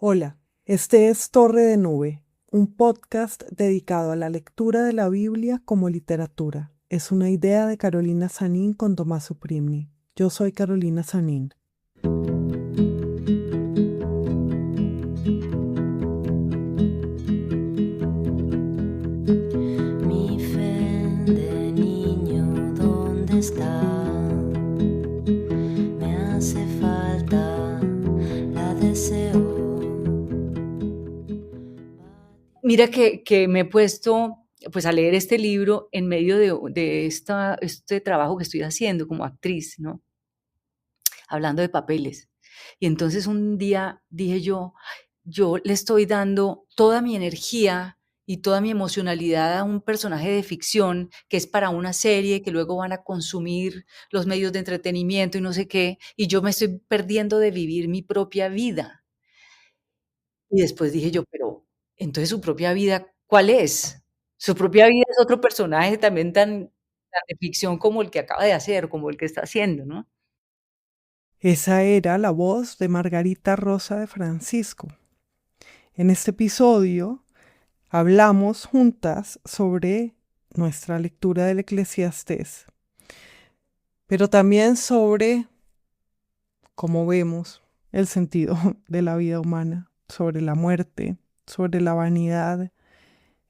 Hola, este es Torre de Nube, un podcast dedicado a la lectura de la Biblia como literatura. Es una idea de Carolina Sanín con Tomás Primni. Yo soy Carolina Sanín. Mi fe de niño, ¿dónde está? Me hace falta, la deseo. Mira que me he puesto pues a leer este libro en medio de este trabajo que estoy haciendo como actriz, ¿no? Hablando de papeles. Y entonces un día dije yo le estoy dando toda mi energía y toda mi emocionalidad a un personaje de ficción que es para una serie que luego van a consumir los medios de entretenimiento y no sé qué, y yo me estoy perdiendo de vivir mi propia vida. Y después dije yo, pero entonces su propia vida, ¿cuál es? Su propia vida es otro personaje también tan de ficción como el que acaba de hacer, como el que está haciendo, ¿no? Esa era la voz de Margarita Rosa de Francisco. En este episodio hablamos juntas sobre nuestra lectura del Eclesiastés, pero también sobre cómo vemos el sentido de la vida humana, sobre la muerte, sobre la vanidad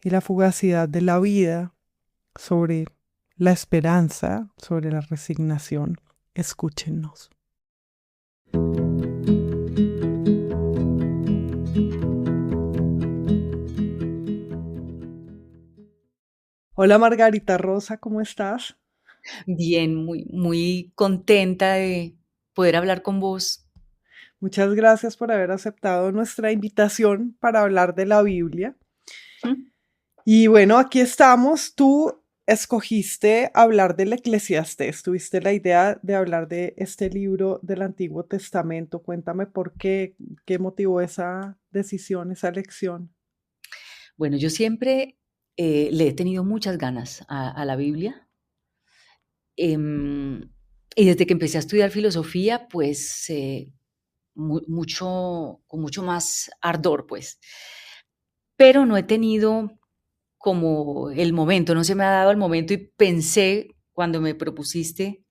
y la fugacidad de la vida, sobre la esperanza, sobre la resignación. Escúchenos. Hola Margarita Rosa, ¿cómo estás? Bien, muy contenta de poder hablar con vos. Muchas gracias por haber aceptado nuestra invitación para hablar de la Biblia. ¿Mm? Y bueno, aquí estamos. Tú escogiste hablar del Eclesiastés. Tuviste la idea de hablar de este libro del Antiguo Testamento. Cuéntame por qué, qué motivó esa decisión, esa elección. Bueno, yo siempre, le he tenido muchas ganas a la Biblia, em, y desde que empecé a estudiar filosofía, pues, con mucho más ardor, pues. Pero no he tenido como el momento, no se me ha dado el momento y pensé cuando me propusiste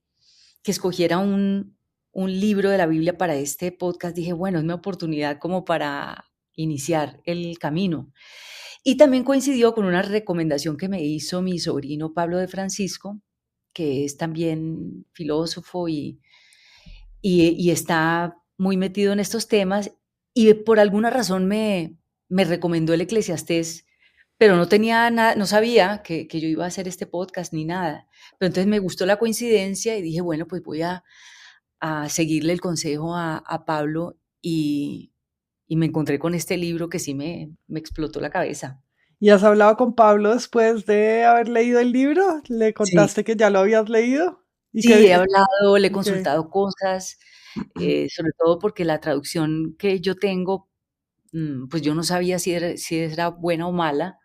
que escogiera un libro de la Biblia para este podcast, dije, bueno, es mi oportunidad como para iniciar el camino. Y también coincidió con una recomendación que me hizo mi sobrino Pablo de Francisco, que es también filósofo y está muy metido en estos temas, y por alguna razón me recomendó el Eclesiastés, pero no tenía nada, no sabía que yo iba a hacer este podcast ni nada. Pero entonces me gustó la coincidencia y dije, bueno, pues voy a seguirle el consejo a Pablo y me encontré con este libro que sí me explotó la cabeza. ¿Y has hablado con Pablo después de haber leído el libro? ¿Le Sí, contaste que ya lo habías leído? ¿Y sí, he que, hablado, le he ok. consultado cosas, sobre todo porque la traducción que yo tengo, pues yo no sabía si era buena o mala,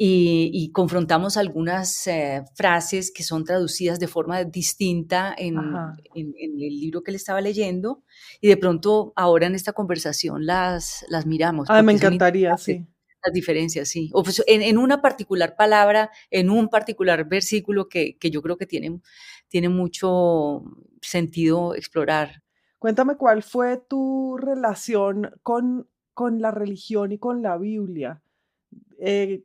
y confrontamos algunas frases que son traducidas de forma distinta Ajá. en el libro que le estaba leyendo, y de pronto ahora en esta conversación las miramos, Ah, me porque son encantaría, interesantes sí. las diferencias, sí. O pues en una particular palabra, en un particular versículo que yo creo que tiene mucho sentido explorar. Cuéntame cuál fue tu relación con la religión y con la Biblia. Eh,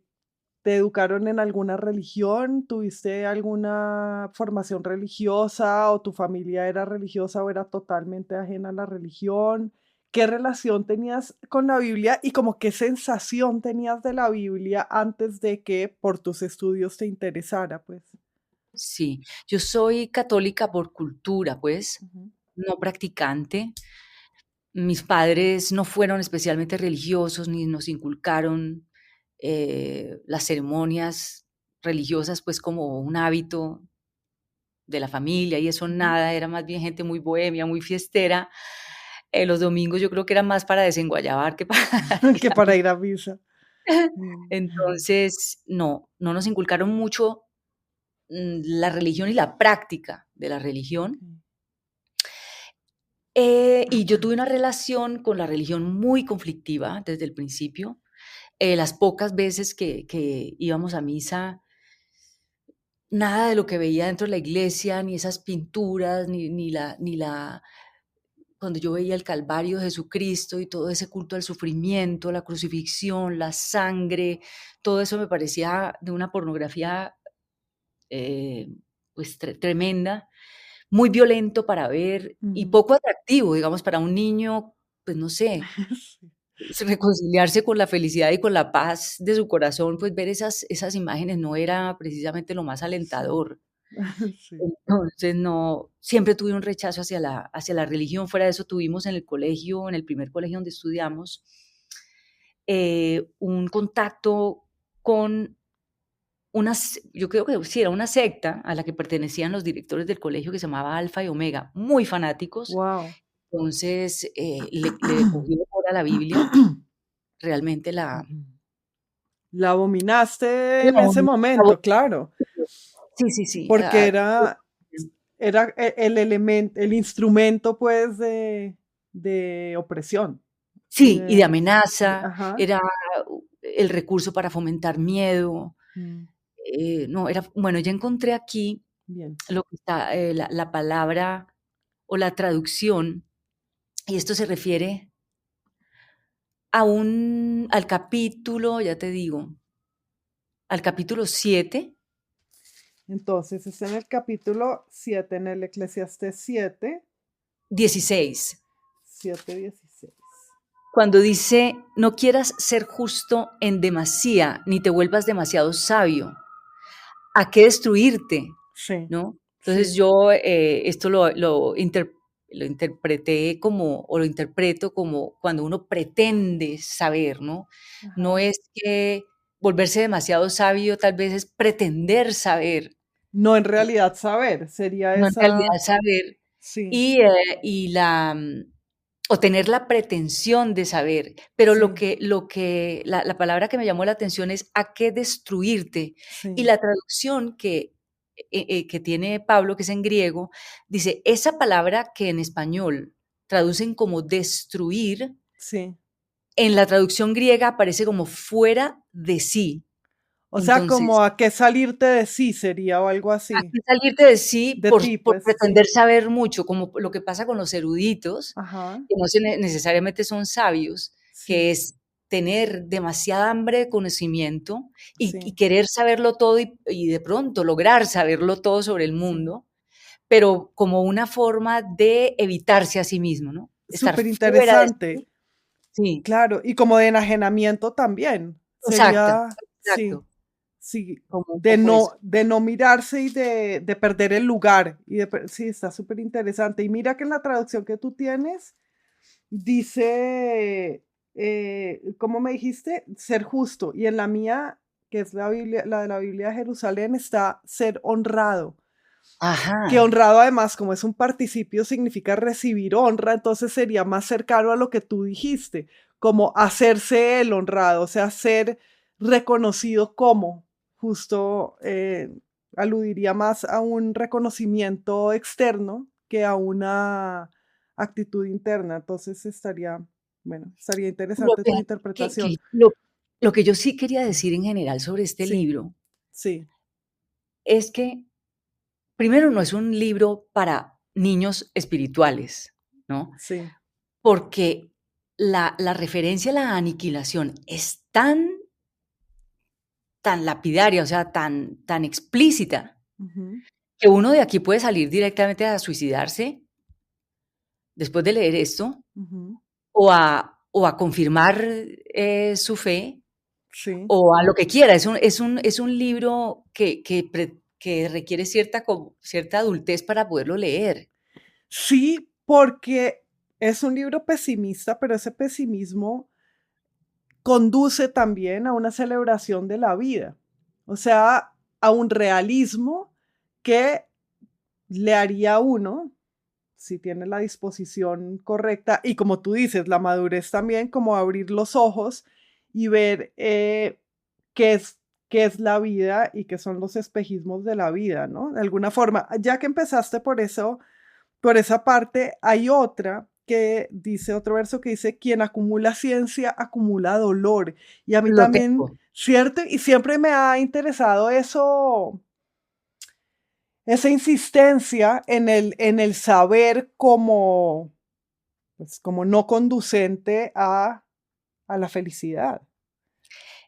¿Te educaron en alguna religión? ¿Tuviste alguna formación religiosa o tu familia era religiosa o era totalmente ajena a la religión? ¿Qué relación tenías con la Biblia y como qué sensación tenías de la Biblia antes de que por tus estudios te interesara, pues? Sí, yo soy católica por cultura, pues, Ujú. no practicante. Mis padres no fueron especialmente religiosos ni nos inculcaron las ceremonias religiosas, pues como un hábito de la familia y eso Ujú. nada, era más bien gente muy bohemia, muy fiestera. Los domingos yo creo que era más para desenguayabar que para ir Que a para misa. ir a misa. Mm. Entonces, no nos inculcaron mucho la religión y la práctica de la religión. Okey. Y yo tuve una relación con la religión muy conflictiva desde el principio. Las pocas veces que íbamos a misa, nada de lo que veía dentro de la iglesia, ni esas pinturas, ni cuando yo veía el Calvario de Jesucristo y todo ese culto al sufrimiento, la crucifixión, la sangre, todo eso me parecía de una pornografía, eh, pues tremenda, muy violento para ver y Ujú. poco atractivo, digamos, para un niño, pues no sé, Sí. reconciliarse con la felicidad y con la paz de su corazón, pues ver esas imágenes no era precisamente lo más Sí. alentador. Sí. Entonces, no, siempre tuve un rechazo hacia la religión. Fuera de eso, tuvimos en el colegio, en el primer colegio donde estudiamos, un contacto con yo creo que sí, era una secta a la que pertenecían los directores del colegio que se llamaba Alfa y Omega, muy fanáticos. Wow. Entonces, le cogí amor a la Biblia, realmente La abominaste en la ese bonita. momento, claro, Sí, sí, sí. porque era el elemento, el instrumento, pues, de opresión y Sí, y de amenaza, ajá. era el recurso para fomentar miedo. Mm, No, era bueno, ya encontré aquí bien. lo que está, la palabra o la traducción, y esto se refiere al capítulo, ya te digo, al capítulo 7, Entonces, está en el capítulo 7 en el Eclesiastés 7, 16, 7, 16. cuando dice: "No quieras ser justo en demasía, ni te vuelvas demasiado sabio, ¿a qué destruirte?", Sí, ¿no? Entonces sí, yo, esto lo interpreté como, o lo interpreto como cuando uno pretende saber, ¿no? No ajá. es que volverse demasiado sabio, tal vez es pretender saber, No en realidad saber, sería no en realidad esa, saber, sí, y o tener la pretensión de saber, pero sí, la palabra que me llamó la atención es a qué destruirte. Y sí, la traducción que tiene Pablo, que es en griego, dice, esa palabra que en español traducen como destruir, sí. en la traducción griega aparece como fuera de sí. O sea, como Entonces, a qué salirte de sí sería o algo así. aquí salirte de sí De ti, por pues, pretender sí. saber mucho, como lo que pasa con los eruditos, Ajá, que no necesariamente son sabios, sí, que es tener demasiada hambre de conocimiento y sí, querer saberlo todo y de pronto lograr saberlo todo sobre el sí. mundo, pero como una forma de evitarse a sí mismo, ¿no? Estar Súper fuera de interesante, sí. Sí, claro, y como de enajenamiento también. exacto, Sería, sí, exacto, sí, como un poco eso. de no mirarse y de perder el lugar. Sí, está súper interesante. Y mira que en la traducción que tú tienes dice, ¿cómo me dijiste? Ser justo. Y en la mía, que es la Biblia, la de la Biblia de Jerusalén, está ser honrado. Que Ajá, honrado además, como es un participio, significa recibir honra, entonces sería más cercano a lo que tú dijiste, como hacerse el honrado, o sea, ser reconocido como, justo aludiría más a un reconocimiento externo que a una actitud interna, entonces estaría, bueno, estaría pero interesante tu fíjate que interpretación. lo que yo sí quería decir en general sobre este Sí, libro sí, es que, primero, no es un libro para niños espirituales, ¿no? sí, Porque la referencia a la aniquilación es tan lapidaria, o sea, tan explícita, ujú, que uno de aquí puede salir directamente a suicidarse después de leer esto, ujú, o a confirmar, su fe, sí. o a lo que quiera. Es un libro que requiere cierta adultez para poderlo leer. Sí, porque es un libro pesimista, pero ese pesimismo conduce también a una celebración de la vida, o sea, a un realismo que le haría a uno, si tiene la disposición correcta y como tú dices, la madurez también, como abrir los ojos y ver qué es, qué es la vida y qué son los espejismos de la vida, ¿no? De alguna forma, ya que empezaste por eso, por esa parte hay otra que dice, otro verso que dice, quien acumula ciencia acumula dolor. Y a mí Lo también, tengo. ¿cierto? Y siempre me ha interesado eso, esa insistencia en el saber como, pues, como no conducente a la felicidad,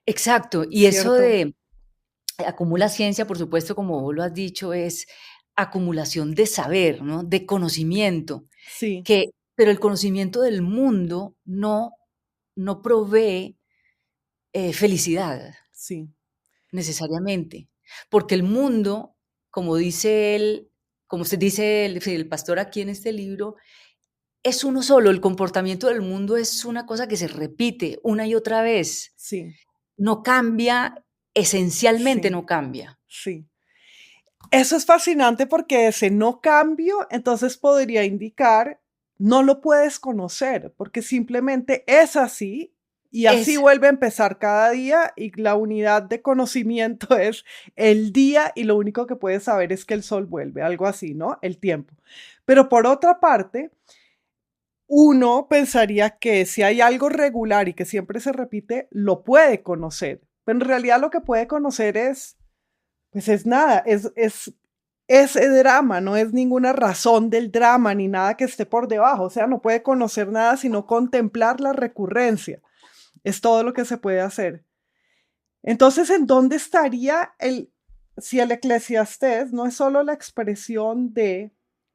Exacto. Y eso ¿cierto? de acumula ciencia, por supuesto, como vos lo has dicho, es acumulación de saber, ¿no? De conocimiento, Sí, pero el conocimiento del mundo no provee felicidad sí, necesariamente, porque el mundo, como dice él, como se dice el pastor aquí en este libro, es uno solo. El comportamiento del mundo es una cosa que se repite una y otra vez. sí, No cambia, esencialmente sí, no cambia. sí. Eso es fascinante porque ese no cambio, entonces podría indicar, no lo puedes conocer, porque simplemente es así y así Es vuelve a empezar cada día y la unidad de conocimiento es el día y lo único que puedes saber es que el sol vuelve, algo así, ¿no? El tiempo. Pero por otra parte, uno pensaría que si hay algo regular y que siempre se repite, lo puede conocer. Pero en realidad lo que puede conocer es pues es nada, es ese drama, no es ninguna razón del drama ni nada que esté por debajo, o sea, no puede conocer nada sino contemplar la recurrencia, es todo lo que se puede hacer. Entonces, ¿en dónde estaría si el Eclesiastés no es solo la expresión de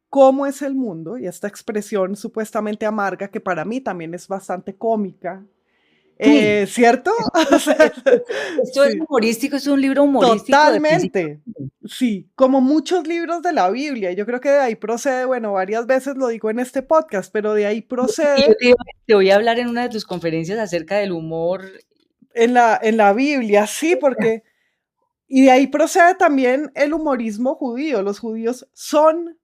cómo es el mundo, y esta expresión supuestamente amarga, que para mí también es bastante cómica, sí, ¿cierto? O sea, esto es sí. humorístico, es un libro humorístico de principio Totalmente. a fin. Sí, como muchos libros de la Biblia. Yo creo que de ahí procede, bueno, varias veces lo digo en este podcast, pero de ahí Y yo procede te voy a hablar en una de tus conferencias acerca del humor. en la Biblia, sí, porque, y de ahí procede también el humorismo judío. Los judíos son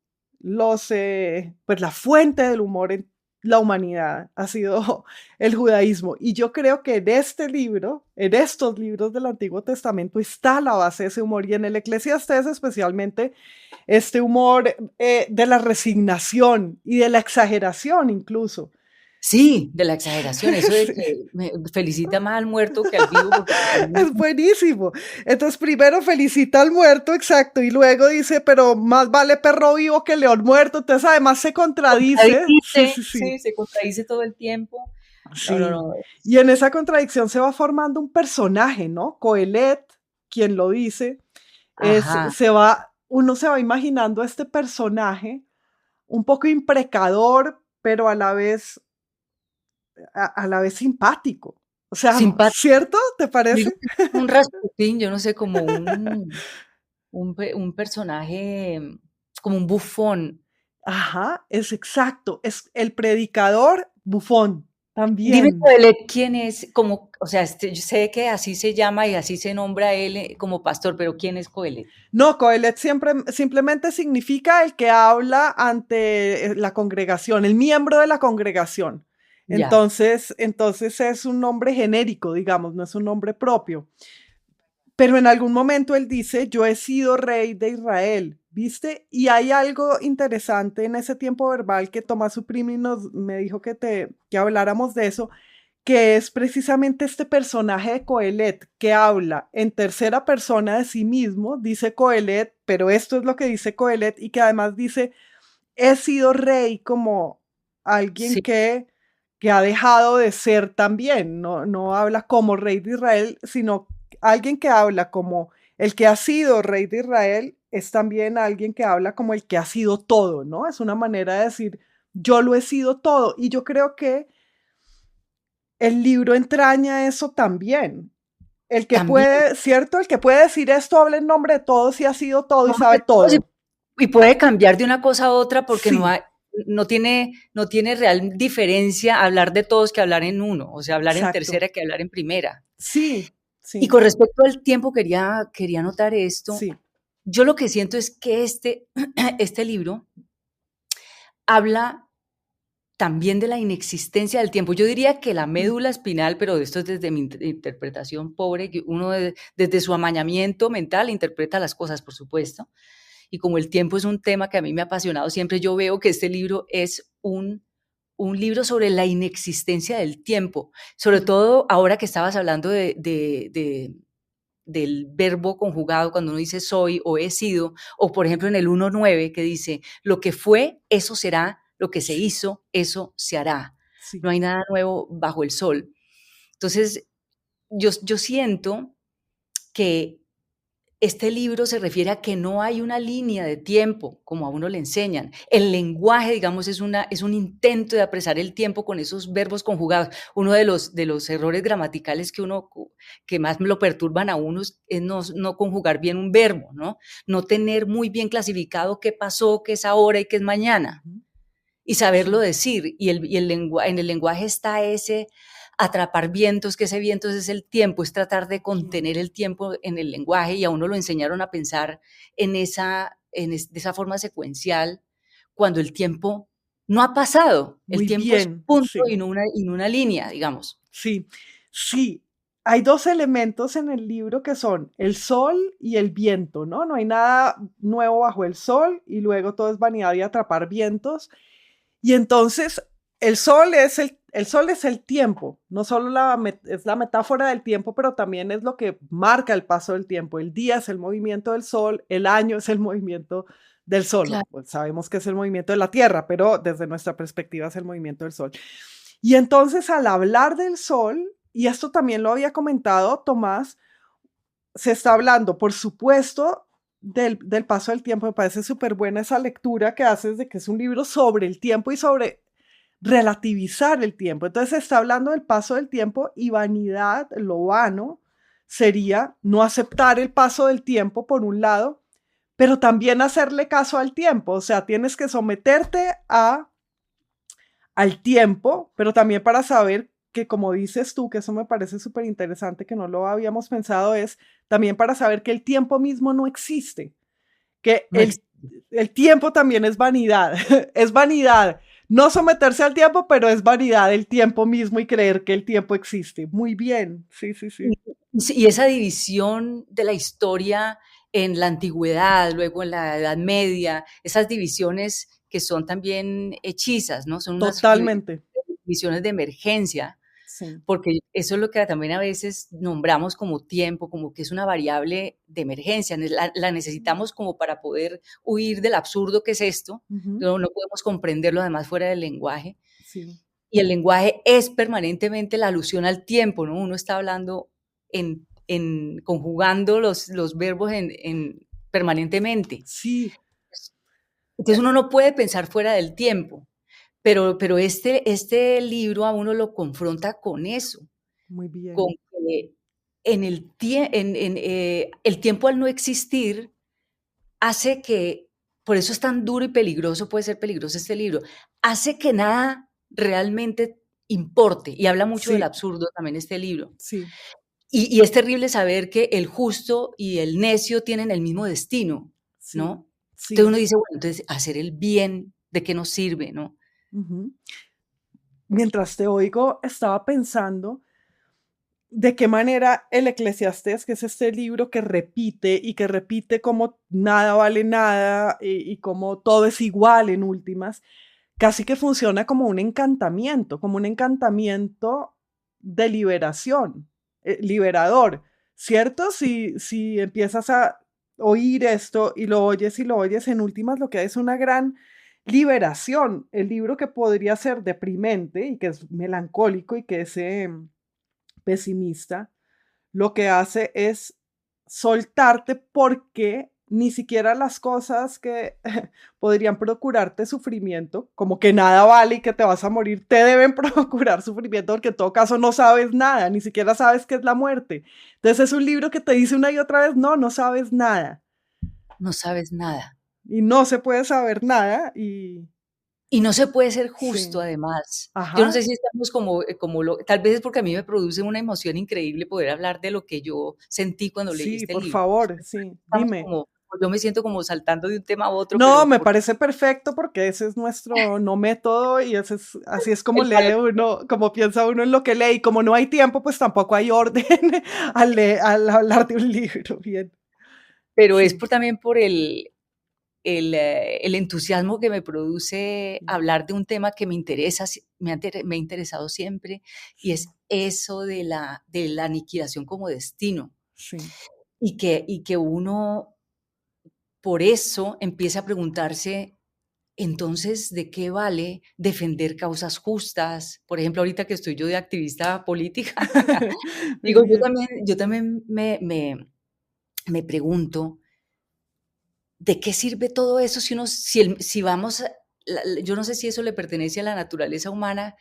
pues la fuente del humor en la humanidad, ha sido el judaísmo. Y yo creo que en este libro, en estos libros del Antiguo Testamento, está la base de ese humor. Y en el Eclesiastés especialmente este humor de la resignación y de la exageración incluso. Sí, de la exageración, eso de Sí. que me felicita más al muerto que al vivo, porque para mí Es buenísimo. Entonces primero felicita al muerto, exacto, y luego dice, pero más vale perro vivo que león muerto. Entonces además se contradice. Sí, contradice, sí, sí. sí, se contradice todo el tiempo. No, no, Sí. no. Y en esa contradicción se va formando un personaje, ¿no? Coelet, quien lo dice, Ajá, uno se va imaginando a este personaje un poco imprecador, pero a la vez simpático. O sea, simpático. ¿cierto? ¿Te Digo parece? que es como un Rasputín, yo no sé, como un personaje, como un bufón. Ajá, es exacto. Es el predicador bufón Dime, también. Coelet, ¿quién es? Como, o sea, yo sé que así se llama y así se nombra él como pastor, pero ¿quién es Coelet? No, Coelet simplemente significa el que habla ante la congregación, el miembro de la congregación. Ya, Entonces es un nombre genérico, digamos, no es un nombre propio. Pero en algún momento él dice, yo he sido rey de Israel, ¿viste? Y hay algo interesante en ese tiempo verbal que Tomás Suprimi me dijo que habláramos de eso, que es precisamente este personaje de Coelet que habla en tercera persona de sí mismo, dice Coelet, pero esto es lo que dice Coelet y que además dice, he sido rey como alguien sí, que ha dejado de ser también, no habla como rey de Israel, sino alguien que habla como el que ha sido rey de Israel es también alguien que habla como el que ha sido todo, ¿no? Es una manera de decir, yo lo he sido todo. Y yo creo que el libro entraña eso también. El que también. puede, ¿cierto? El que puede decir esto habla en nombre de todos y ha sido todo y Todos sabe decimos todo. y puede cambiar de una cosa a otra porque Sí, no tiene real diferencia hablar de todos que hablar en uno, o sea, hablar en exacto. tercera que hablar en primera. Sí, Y sí, con respecto al tiempo, quería notar esto. sí. Yo lo que siento es que este libro habla también de la inexistencia del tiempo. Yo diría que la Mm, médula espinal, pero esto es desde mi interpretación pobre, que uno desde su amañamiento mental interpreta las cosas, por supuesto. y como el tiempo es un tema que a mí me ha apasionado siempre, yo veo que este libro es un libro sobre la inexistencia del tiempo, sobre todo ahora que estabas hablando del verbo conjugado cuando uno dice soy o he sido, o por ejemplo en el 1.9 que dice, lo que fue, eso será, lo que se Sí, hizo, eso se hará. sí, No hay nada nuevo bajo el sol. Entonces, yo siento que este libro se refiere a que no hay una línea de tiempo, como a uno le enseñan. El lenguaje, digamos, es un intento de apresar el tiempo con esos verbos conjugados. Uno de los errores gramaticales que más lo perturban a uno es no conjugar bien un verbo, ¿no? No tener muy bien clasificado qué pasó, qué es ahora y qué es mañana. ujú, Y saberlo sí, decir. En el lenguaje está ese atrapar vientos, que ese vientos es el tiempo, es tratar de sí. contener el tiempo en el lenguaje, y a uno lo enseñaron a pensar de esa forma secuencial, cuando el tiempo no ha pasado, el Muy tiempo es un bien, punto sí, y no una línea, digamos. sí, sí. Hay dos elementos en el libro que son el sol y el viento, ¿no? No hay nada nuevo bajo el sol y luego todo es vanidad y atrapar vientos. Y entonces el sol es el tiempo, no solo es la metáfora del tiempo, pero también es lo que marca el paso del tiempo. El día es el movimiento del sol, el año es el movimiento del sol. Claro. Pues sabemos que es el movimiento de la Tierra, pero desde nuestra perspectiva es el movimiento del sol. Y entonces al hablar del sol, y esto también lo había comentado Tomás, se está hablando, por supuesto, del paso del tiempo. Me parece súper buena esa lectura que haces de que es un libro sobre el tiempo y sobre relativizar el tiempo. Entonces se está hablando del paso del tiempo y vanidad, lo vano, sería no aceptar el paso del tiempo por un lado, pero también hacerle caso al tiempo. O sea, tienes que someterte al tiempo, pero también para saber que, como dices tú, que eso me parece súper interesante, que no lo habíamos pensado, es también para saber que el tiempo mismo no existe, que No existe. el tiempo también es vanidad, es vanidad. No someterse al tiempo, pero es vanidad el tiempo mismo y creer que el tiempo existe. Muy bien, sí, sí, sí. Y esa división de la historia en la antigüedad, luego en la Edad Media, esas divisiones que son también hechizas, ¿no? Son unas Totalmente. divisiones de emergencia, Sí. porque eso es lo que también a veces nombramos como tiempo, como que es una variable de emergencia, la necesitamos como para poder huir del absurdo que es esto, Ujú, no podemos comprenderlo además fuera del lenguaje, sí. y el lenguaje es permanentemente la alusión al tiempo, ¿no? Uno está hablando conjugando los verbos permanentemente. Sí, Entonces uno no puede pensar fuera del tiempo, pero este libro a uno lo confronta con eso, muy con bien. que el tiempo al no existir hace que, por eso es tan duro y peligroso, puede ser peligroso este libro, hace que nada realmente importe, y habla mucho del Sí, absurdo también este libro. sí, Y es terrible saber que el justo y el necio tienen el mismo destino, sí, ¿no? Entonces sí. uno dice, bueno, entonces hacer el bien, ¿de qué nos sirve, no? Ujú. Mientras te oigo, estaba pensando de qué manera el Eclesiastés, que es este libro que repite y que repite como nada vale nada y como todo es igual en últimas, casi que funciona como un encantamiento de liberación, liberador, ¿cierto? Si empiezas a oír esto y lo oyes, en últimas lo que hay es una gran liberación. El libro que podría ser deprimente y que es melancólico y que es pesimista, lo que hace es soltarte porque ni siquiera las cosas que podrían procurarte sufrimiento, como que nada vale y que te vas a morir, te deben procurar sufrimiento porque en todo caso no sabes nada, ni siquiera sabes qué es la muerte. Entonces es un libro que te dice una y otra vez, no, no sabes nada No sabes nada. y no se puede saber nada y Y no se puede ser justo, sí, además. Yo no sé ajá, si estamos tal vez es porque a mí me produce una emoción increíble poder hablar de lo que yo sentí cuando leí sí, este por libro. favor, sí, Estamos dime. como, yo me siento como saltando de un tema a otro, No, pero me por parece perfecto porque ese es nuestro no método y ese es, así es como el para lee uno, como piensa uno en lo que lee y como no hay tiempo, pues tampoco hay orden al hablar de un libro, bien. pero es Sí, también por el, el entusiasmo que me produce hablar de un tema que me interesa, me ha interesado siempre, y es eso de la aniquilación como destino. Sí, Y que uno por eso empieza a preguntarse, entonces, ¿de qué vale defender causas justas? Por ejemplo, ahorita que estoy yo de activista política, muy digo, bien. yo también me pregunto, ¿de qué sirve todo eso si uno, si vamos, yo no sé si eso le pertenece a la naturaleza humana,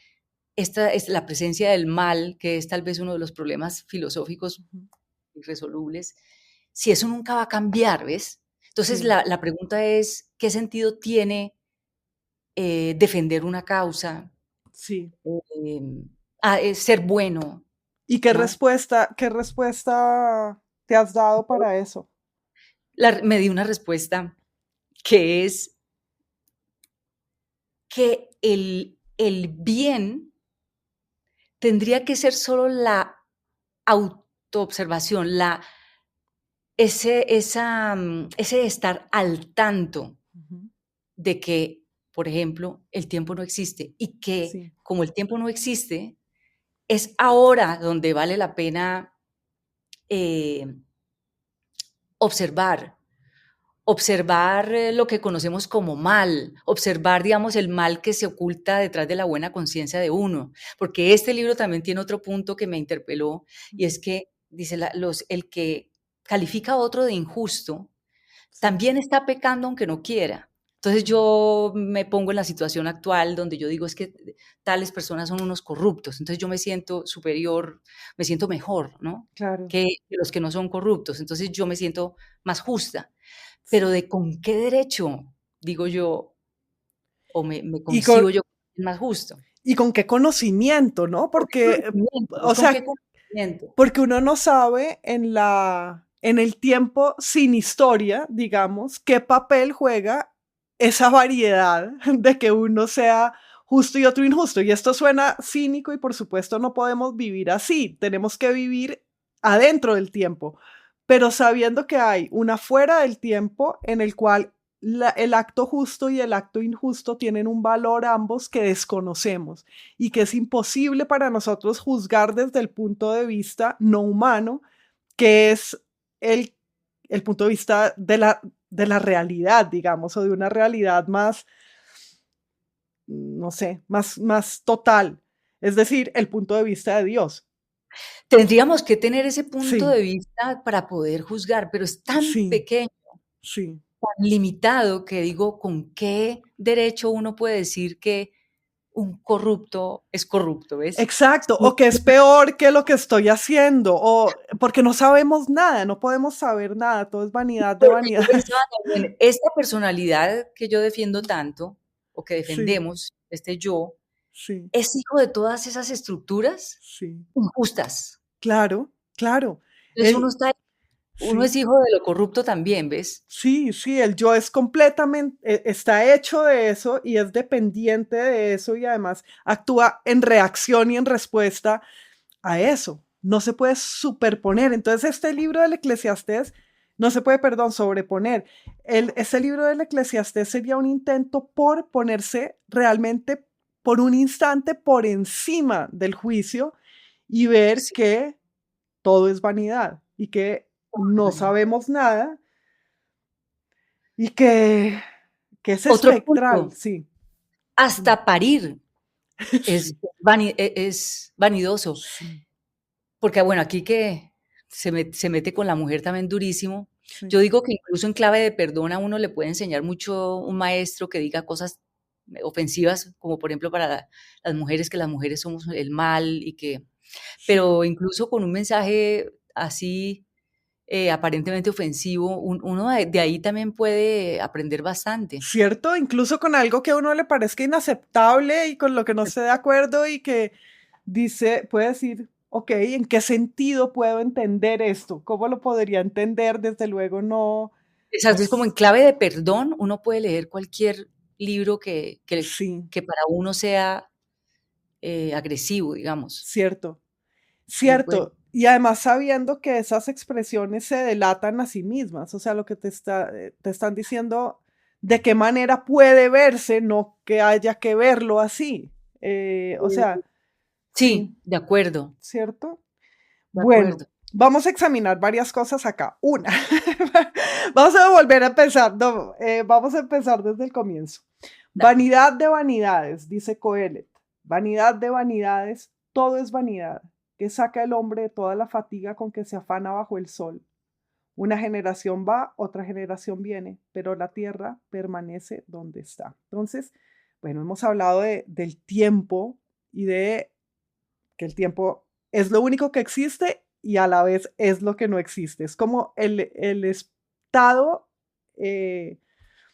esta es la presencia del mal, que es tal vez uno de los problemas filosóficos Ujú. irresolubles, si eso nunca va a cambiar, ¿ves? Entonces Sí, la pregunta es, ¿qué sentido tiene defender una causa? sí. Em, ser bueno, ¿Y ¿no? qué respuesta te has dado para eso? Me di una respuesta que es que el bien tendría que ser solo la autoobservación, ese estar al tanto Ujú. de que, por ejemplo, el tiempo no existe y que Sí, como el tiempo no existe, es ahora donde vale la pena eh, observar, observar lo que conocemos como mal, observar, digamos, el mal que se oculta detrás de la buena conciencia de uno, porque este libro también tiene otro punto que me interpeló y ujú, es que dice el que califica a otro de injusto sí, también está pecando aunque no quiera. Entonces ujú, yo me pongo en la situación actual donde yo digo es que tales personas son unos corruptos, entonces yo me siento superior, me siento mejor, ¿no? claro, Que los que no son corruptos, entonces yo me siento más justa, pero sí. ¿de con qué derecho, digo yo, o me Y con, concibo yo más justo? y con qué conocimiento, ¿no? ¿Con qué Porque, conocimiento? Es o con qué sea, conocimiento. porque uno no sabe en el tiempo sin historia, digamos, qué papel juega esa variedad de que uno sea justo y otro injusto. Y esto suena cínico y por supuesto no podemos vivir así. Tenemos que vivir adentro del tiempo, pero sabiendo que hay una fuera del tiempo en el cual el acto justo y el acto injusto tienen un valor ambos que desconocemos y que es imposible para nosotros juzgar desde el punto de vista no humano, que es el, el punto de vista de la realidad, digamos, o de una realidad más, no sé, más total. Es decir, el punto de vista de Dios. Tendríamos que tener ese punto Sí, de vista para poder juzgar, pero es tan sí, pequeño, sí. tan limitado que digo, ¿con qué derecho uno puede decir que un corrupto es corrupto? ¿Ves? Exacto, Sí, o que es peor que lo que estoy haciendo, o porque no sabemos nada, no podemos saber nada, todo es vanidad de porque yo vanidades. pensaba también, esta personalidad que yo defiendo tanto, o que Sí, defendemos, este yo, sí, es hijo de todas esas estructuras sí, injustas. claro, claro. Entonces uno Sí, es hijo de lo corrupto también, ¿ves? sí, sí, el yo es completamente, está hecho de eso y es dependiente de eso y además actúa en reacción y en respuesta a eso. No se puede superponer. Entonces, este libro del Eclesiastés no se puede, perdón, sobreponer. Este libro del Eclesiastés sería un intento por ponerse realmente por un instante por encima del juicio y ver Sí, que todo es vanidad y que no vanidad. sabemos nada y que es Otro espectral, punto, sí. Sí, hasta parir es sí, es vanidoso, sí, porque, bueno, aquí que se mete con la mujer también durísimo. sí, Yo digo que incluso en clave de perdón a uno le puede enseñar mucho un maestro que diga cosas ofensivas, como por ejemplo para las mujeres, que las mujeres somos el mal y que sí. pero incluso con un mensaje así, aparentemente ofensivo, uno de ahí también puede aprender bastante. ¿Cierto? Incluso con algo que a uno le parezca inaceptable y con lo que no esté de acuerdo y que dice, puede decir, ok, ¿en qué sentido puedo entender esto? ¿Cómo lo podría entender? Desde luego no, Exacto, es como en pues clave de perdón, uno puede leer cualquier libro sí, que para uno sea, agresivo, digamos. cierto, Uno puede cierto. Y además sabiendo que esas expresiones se delatan a sí mismas, o sea, lo que te están diciendo de qué manera puede verse, no que haya que verlo así. O sea, sí, Sí, de acuerdo, ¿cierto? de Bueno, acuerdo. vamos a examinar varias cosas acá. Una, vamos a volver a empezar, no, vamos a empezar desde el comienzo. Dale. Vanidad de vanidades, dice Coelet. Vanidad de vanidades, todo es vanidad, que saca el hombre de toda la fatiga con que se afana bajo el sol. Una generación va, otra generación viene, pero la tierra permanece donde está. Entonces, bueno, hemos hablado del tiempo y de que el tiempo es lo único que existe y a la vez es lo que no existe. Es como el estado eh,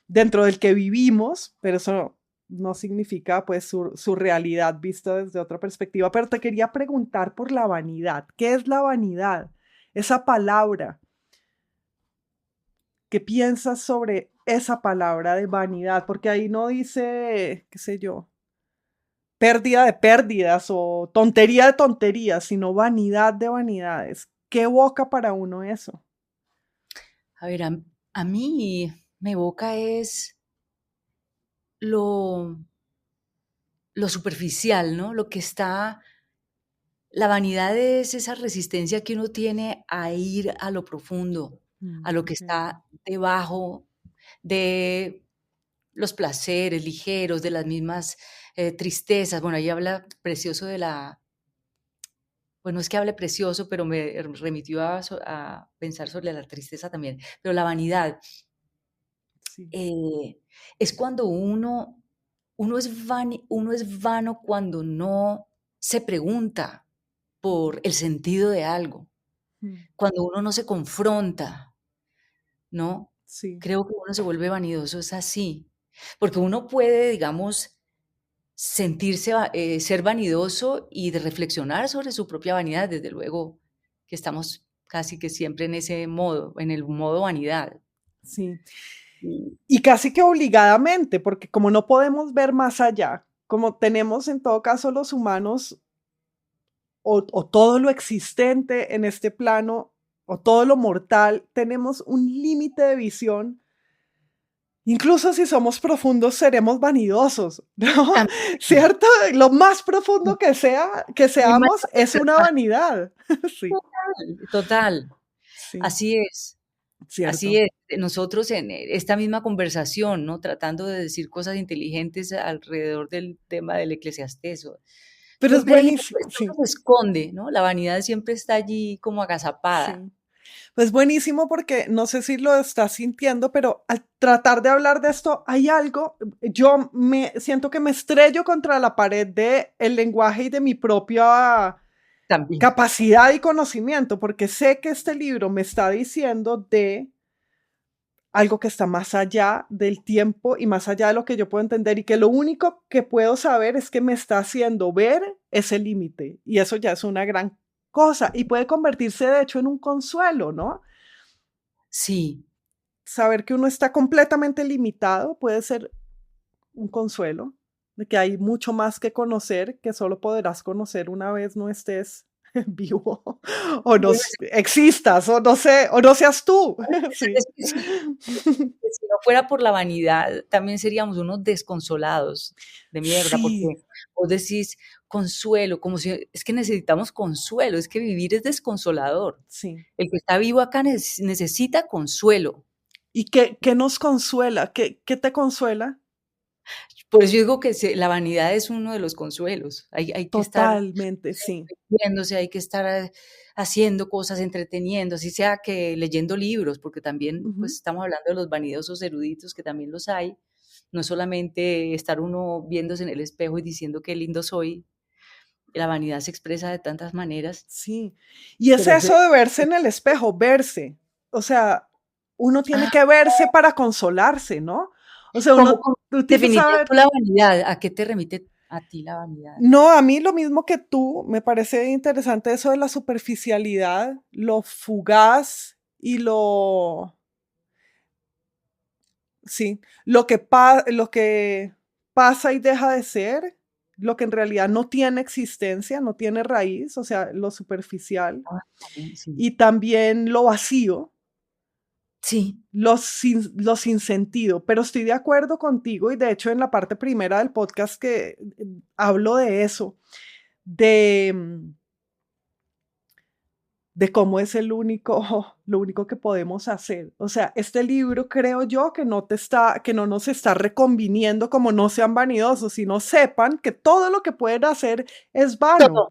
dentro del que vivimos, pero eso no significa pues su realidad vista desde otra perspectiva. Pero te quería preguntar por la vanidad. ¿Qué es la vanidad? Esa palabra. ¿Qué piensas sobre esa palabra de vanidad? Porque ahí no dice, qué sé yo, pérdida de pérdidas o tontería de tonterías, sino vanidad de vanidades. ¿Qué evoca para uno eso? A ver, a mí me evoca es lo, lo superficial, ¿no? Lo que está, la vanidad es esa resistencia que uno tiene a ir a lo profundo, a lo que Ok. está debajo de los placeres ligeros, de las mismas tristezas. Bueno, ahí habla precioso de la, pues no es que hable precioso, pero me remitió a pensar sobre la tristeza también. Pero la vanidad Sí. eh, es cuando uno es vano cuando no se pregunta por el sentido de algo, Mm, cuando uno no se confronta, ¿no? sí, Creo que uno se vuelve vanidoso, es así. Porque uno puede, digamos, sentirse, ser vanidoso y de reflexionar sobre su propia vanidad, desde luego que estamos casi que siempre en ese modo, en el modo vanidad. sí. Y Y casi que obligadamente, porque como no podemos ver más allá, como tenemos en todo caso los humanos o todo lo existente en este plano o todo lo mortal, tenemos un límite de visión. Incluso si somos profundos, seremos vanidosos, ¿no? también, ¿Cierto? Lo más profundo que sea, que muy mal seamos, es una vanidad. Sí, total, total. sí, Así es, así cierto. es. Nosotros en esta misma conversación, ¿no? Tratando de decir cosas inteligentes alrededor del tema del Eclesiastés. Pero es Siempre hay, buenísimo, pues, sí, uno se esconde, ¿no? La vanidad siempre está allí como agazapada. sí. Pues buenísimo porque no sé si lo estás sintiendo, pero al tratar de hablar de esto, hay algo, yo me siento que me estrello contra la pared de el lenguaje y de mi propia También. capacidad y conocimiento, porque sé que este libro me está diciendo de algo que está más allá del tiempo y más allá de lo que yo puedo entender y que lo único que puedo saber es que me está haciendo ver ese límite y eso ya es una gran cosa y puede convertirse de hecho en un consuelo, ¿no? Sí, Saber que uno está completamente limitado puede ser un consuelo, de que hay mucho más que conocer, que solo podrás conocer una vez no estés vivo o no existas o no sé, o no seas tú. Sí. es que sí, que si no fuera por la vanidad, también seríamos unos desconsolados de mierda, porque Sí, vos decís consuelo, como si es que necesitamos consuelo, es que vivir es desconsolador. sí. El que está vivo acá necesita consuelo. ¿Y qué nos consuela? ¿Qué te consuela? Por eso yo digo que la vanidad es uno de los consuelos. Hay que estar Totalmente, sí. divirtiéndose, hay que estar haciendo cosas, entreteniendo, así sea que leyendo libros, porque también Ujú. pues estamos hablando de los vanidosos eruditos, que también los hay. No es solamente estar uno viéndose en el espejo y diciendo qué lindo soy. La vanidad se expresa de tantas maneras, Sí. Y es pero es eso de verse en el espejo, verse. O sea, uno tiene ah, que verse para consolarse, ¿no? O sea, ¿cómo uno cómo utiliza definirías ver. tú la vanidad? ¿A qué te remite a ti la vanidad? No, a mí lo mismo que tú, me parece interesante eso de la superficialidad, lo fugaz y sí, lo que pasa y deja de ser, lo que en realidad no tiene existencia, no tiene raíz, o sea, lo superficial, Ah, también, sí. y también lo vacío, Sí. lo sin sentido, pero estoy de acuerdo contigo y de hecho en la parte primera del podcast que hablo de eso, de, de cómo es lo único que podemos hacer. O sea, este libro creo yo que no nos está reconviniendo como no sean vanidosos, sino sepan que todo lo que pueden hacer es vano, Todo.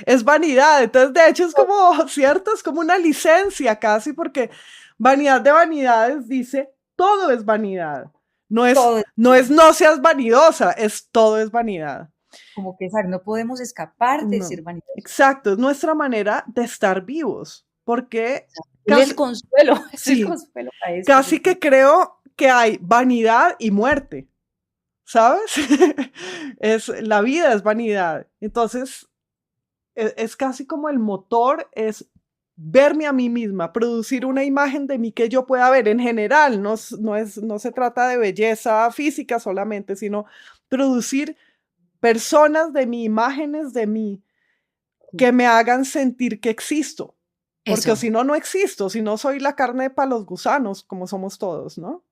es vanidad. Entonces, de hecho, es como, ¿cierto? Es como una licencia casi, porque vanidad de vanidades dice, todo es vanidad. Todo es No es no seas vanidosa, es todo es vanidad. como que, ¿sabes? No podemos escapar de No, ser vanidosos. exacto, es nuestra manera de estar vivos, porque Es casi, el consuelo, es el sí, consuelo para esto, casi porque que creo que hay vanidad y muerte, ¿sabes? La vida es vanidad. Entonces, es casi como el motor, es verme a mí misma, producir una imagen de mí que yo pueda ver en general, no se trata de belleza física solamente, sino producir personas de mí, imágenes de mí, que me hagan sentir que existo. Porque eso, si no, no existo, si no soy la carne para los gusanos, como somos todos, ¿no?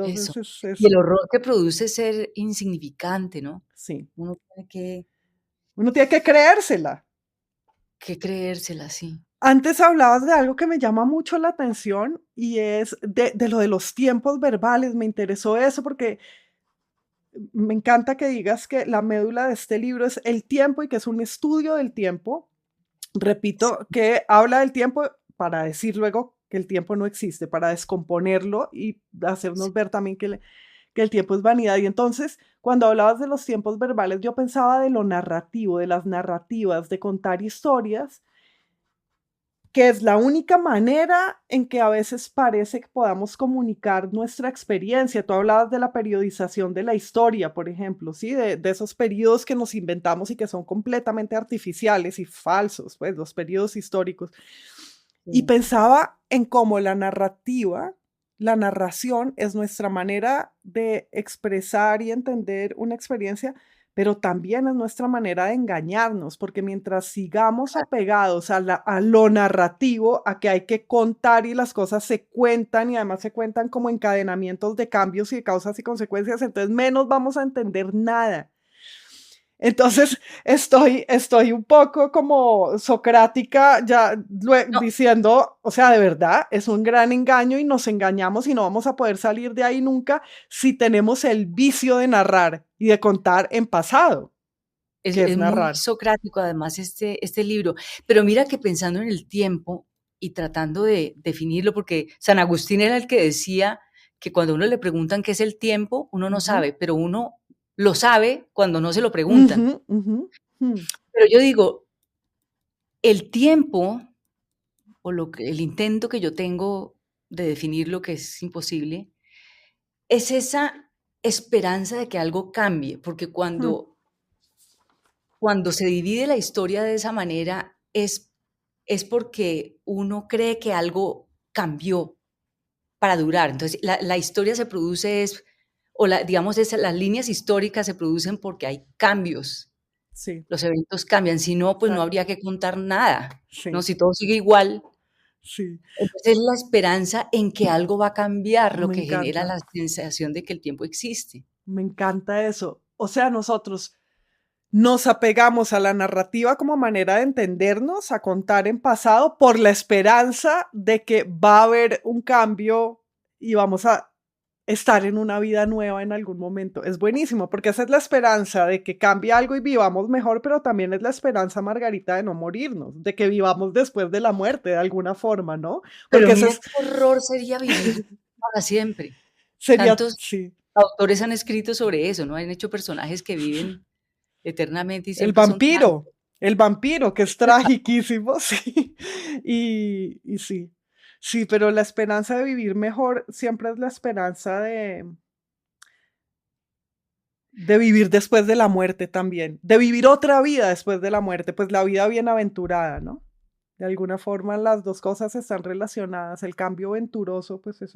eso. Entonces Y el horror que produce ser insignificante, ¿no? sí, Uno tiene uno tiene que creérsela. que creérsela así. Antes hablabas de algo que me llama mucho la atención y es de lo de los tiempos verbales. Me interesó eso porque me encanta que digas que la médula de este libro es el tiempo y que es un estudio del tiempo. Repito, que habla del tiempo para decir luego que el tiempo no existe, para descomponerlo y hacernos ver también que el tiempo es vanidad. Y entonces, cuando hablabas de los tiempos verbales, yo pensaba de lo narrativo, de las narrativas, de contar historias, que es la única manera en que a veces parece que podamos comunicar nuestra experiencia. Tú hablabas de la periodización de la historia, por ejemplo, ¿sí? De esos periodos que nos inventamos y que son completamente artificiales y falsos, pues los periodos históricos. Y Sí. pensaba en cómo la narrativa, la narración es nuestra manera de expresar y entender una experiencia, pero también es nuestra manera de engañarnos, porque mientras sigamos apegados a lo narrativo, a que hay que contar y las cosas se cuentan y además se cuentan como encadenamientos de cambios y de causas y consecuencias, entonces menos vamos a entender nada. Entonces estoy un poco como socrática ya No, diciendo, o sea, de verdad, es un gran engaño y nos engañamos y no vamos a poder salir de ahí nunca si tenemos el vicio de narrar y de contar en pasado, que es es muy narrar. socrático además este libro. Pero mira que pensando en el tiempo y tratando de definirlo, porque San Agustín era el que decía que cuando a uno le preguntan qué es el tiempo, uno no Ujú, sabe, pero uno lo sabe cuando no se lo preguntan. ujú, ujú, ujú. Pero yo digo, el tiempo o el intento que yo tengo de definir lo que es imposible, es esa esperanza de que algo cambie, porque Mm, cuando se divide la historia de esa manera es porque uno cree que algo cambió para durar. Entonces, la historia se produce o digamos, las líneas históricas se producen porque hay cambios, sí, los eventos cambian, si no, pues no exacto. habría que contar nada, ¿no? Sí, Si todo sigue igual, sí, entonces es la esperanza en que algo va a cambiar lo me que genera encanta. la sensación de que el tiempo existe. Me encanta eso. O sea, nosotros nos apegamos a la narrativa como manera de entendernos, a contar en pasado, por la esperanza de que va a haber un cambio y vamos a estar en una vida nueva en algún momento. Es buenísimo, porque esa es la esperanza de que cambie algo y vivamos mejor, pero también es la esperanza, Margarita, de no morirnos, de que vivamos después de la muerte de alguna forma, ¿no? Pero Porque eso mira es, qué horror sería vivir para siempre. sería, Tantos sí, autores han escrito sobre eso, ¿no? Han hecho personajes que viven eternamente y siempre son trágicos. el vampiro, que es tragiquísimo, sí. Y sí, sí, pero la esperanza de vivir mejor siempre es la esperanza de vivir después de la muerte también, de vivir otra vida después de la muerte, pues la vida bienaventurada, ¿no? De alguna forma las dos cosas están relacionadas. El cambio venturoso, pues es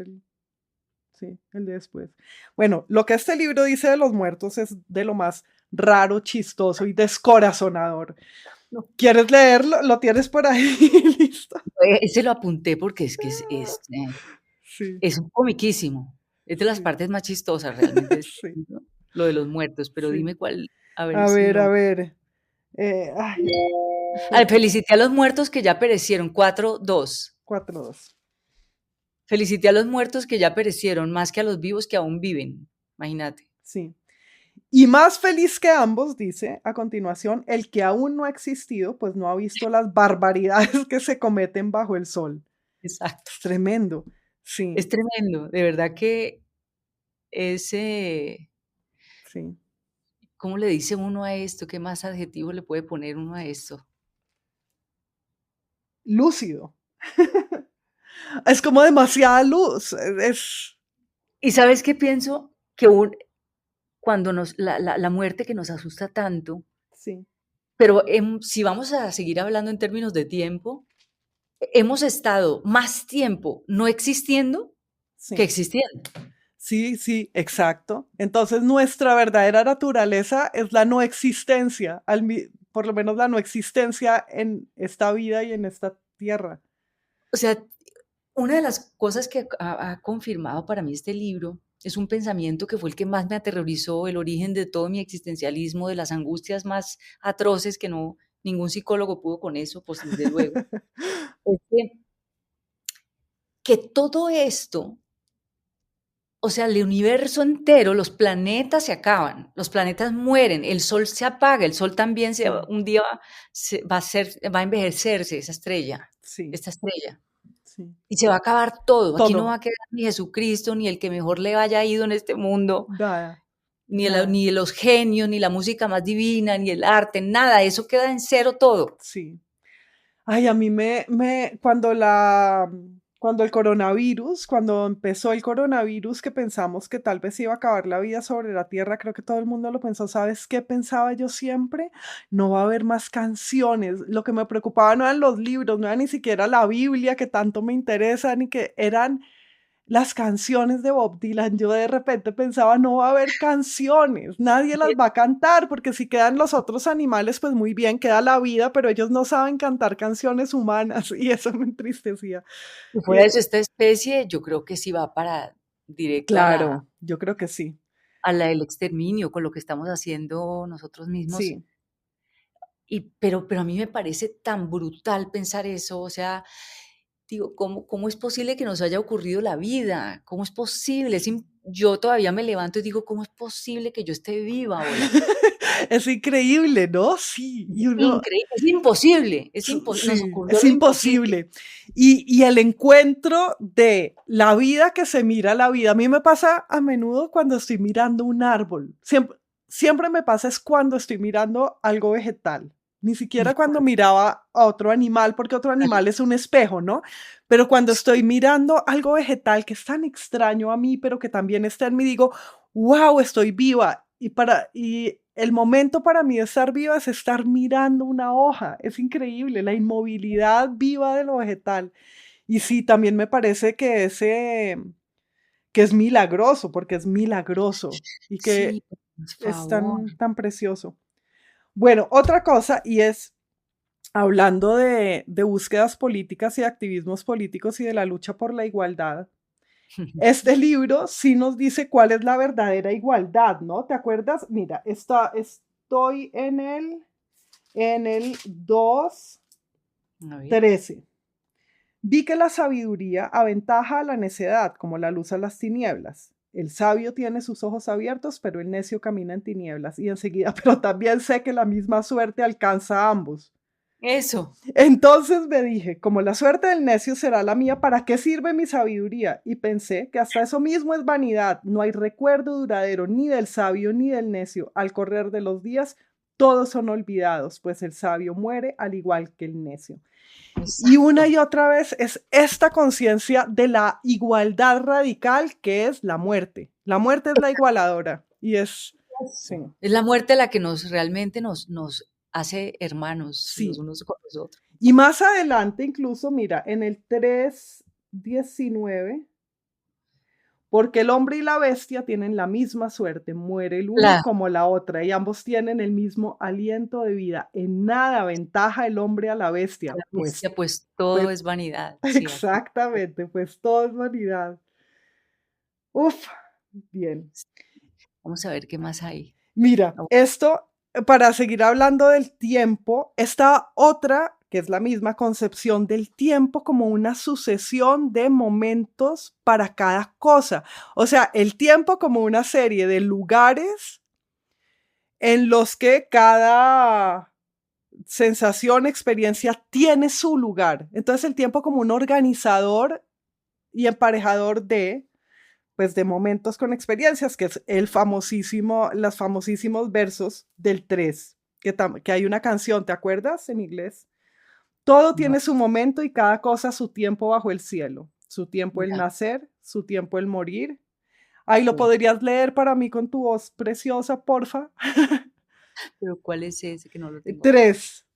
sí, el de después. Bueno, lo que este libro dice de los muertos es de lo más raro, chistoso y descorazonador. No, ¿Quieres leerlo? ¿Lo tienes por ahí? Listo. ese lo apunté porque es que es, Sí, Es comiquísimo. Es de las sí, partes más chistosas realmente de este sí, libro, lo de los muertos, pero sí. dime cuál, a ver A si ver, a lo... ver. Ay, Ay, justo, felicité a los muertos que ya perecieron, 4-2. 4-2. Felicité a los muertos que ya perecieron, más que a los vivos que aún viven. Imagínate. Sí. Y más feliz que ambos, dice a continuación, el que aún no ha existido, pues no ha visto las barbaridades que se cometen bajo el sol. Exacto. Es tremendo. Sí, Es tremendo, de verdad que es, sí. ¿cómo le dice uno a esto? ¿Qué más adjetivo le puede poner uno a esto? Lúcido. Es como demasiada luz. ¿Y sabes qué pienso? Que cuando la muerte que nos asusta tanto, Sí, pero si vamos a seguir hablando en términos de tiempo, hemos estado más tiempo no existiendo que sí. existiendo. Sí, sí, exacto. Entonces nuestra verdadera naturaleza es la no existencia, por lo menos la no existencia en esta vida y en esta tierra. O sea, una de las cosas que ha confirmado para mí este libro es un pensamiento que fue el que más me aterrorizó, el origen de todo mi existencialismo, de las angustias más atroces que no ningún psicólogo pudo con eso, pues desde luego, es que todo esto, o sea, el universo entero, los planetas se acaban, los planetas mueren, el sol se apaga, el sol también Sí, un día va a envejecerse, sí, esta estrella. sí. Y se va a acabar todo. Aquí no va Todo. a quedar ni Jesucristo, ni el que mejor le haya ido en este mundo, Nada, ni, nada. ni los genios, ni la música más divina, ni el arte, nada. Eso queda en cero todo. Sí. Ay, a mí cuando el coronavirus, cuando empezó el coronavirus, que pensamos que tal vez iba a acabar la vida sobre la Tierra, creo que todo el mundo lo pensó. ¿Sabes qué pensaba yo siempre? No va a haber más canciones. Lo que me preocupaba no eran los libros, no era ni siquiera la Biblia que tanto me interesa, ni que eran las canciones de Bob Dylan. Yo de repente pensaba, no va a haber canciones, nadie las va a cantar, porque si quedan los otros animales, pues muy bien, queda la vida, pero ellos no saben cantar canciones humanas y eso me entristecía. Y Y, fuera de eso, esta especie, yo creo que sí va para directo claro, yo creo que sí, a la del exterminio, con lo que estamos haciendo nosotros mismos. sí. Pero a mí me parece tan brutal pensar eso. O sea, digo, ¿cómo es posible que nos haya ocurrido la vida? ¿Cómo es posible? Yo todavía me levanto y digo, ¿cómo es posible que yo esté viva hoy? Es increíble, ¿no? Sí, y uno, Increíble, es imposible, nos Sí, ocurrió es lo imposible. imposible. Y el encuentro de la vida que se mira la vida. A mí me pasa a menudo cuando estoy mirando un árbol. Siempre me pasa es cuando estoy mirando algo vegetal. Ni siquiera cuando miraba a otro animal, porque otro animal es un espejo, ¿no? Pero cuando estoy mirando algo vegetal que es tan extraño a mí, pero que también está en mí, digo, wow, estoy viva. Y el momento para mí de estar viva es estar mirando una hoja. Es increíble, la inmovilidad viva de lo vegetal. Y sí, también me parece que es milagroso, porque es milagroso y que Sí, por es favor. tan precioso. Bueno, otra cosa, y es hablando de búsquedas políticas y activismos políticos y de la lucha por la igualdad. Este libro sí nos dice cuál es la verdadera igualdad, ¿no? ¿Te acuerdas? Mira, estoy en el A ver. 2:13. Vi que la sabiduría aventaja a la necedad, como la luz a las tinieblas. El sabio tiene sus ojos abiertos, pero el necio camina en tinieblas. Y enseguida, pero también sé que la misma suerte alcanza a ambos. Eso. Entonces me dije, como la suerte del necio será la mía, ¿para qué sirve mi sabiduría? Y pensé que hasta eso mismo es vanidad. No hay recuerdo duradero ni del sabio ni del necio. Al correr de los días, todos son olvidados, pues el sabio muere al igual que el necio. Y una Exacto. y otra vez es esta conciencia de la igualdad radical que es la muerte. La muerte es la igualadora y es, sí, Eso. Es la muerte la que realmente nos hace hermanos los sí. unos con los otros. Y más adelante incluso, mira, en el 3:19, porque el hombre y la bestia tienen la misma suerte, muere el uno La como la otra, y ambos tienen el mismo aliento de vida. En nada ventaja el hombre a la A bestia, la pues, bestia, pues todo pues es vanidad. Sí, así. exactamente, pues todo es vanidad. Uf, bien. Vamos a ver qué más hay. Mira, Oh, esto, para seguir hablando del tiempo, esta otra, que es la misma concepción del tiempo como una sucesión de momentos para cada cosa. O sea, el tiempo como una serie de lugares en los que cada sensación, experiencia tiene su lugar. Entonces el tiempo como un organizador y emparejador de, pues, de momentos con experiencias, que es el famosísimo, los famosísimos versos del 3 que hay una canción, ¿te acuerdas? En inglés. Todo no, tiene su momento y cada cosa su tiempo bajo el cielo. Su tiempo el ya, nacer, su tiempo el morir. Ahí lo sí. podrías leer para mí con tu voz preciosa, porfa. Pero ¿cuál es ese que no lo tengo acá? 3.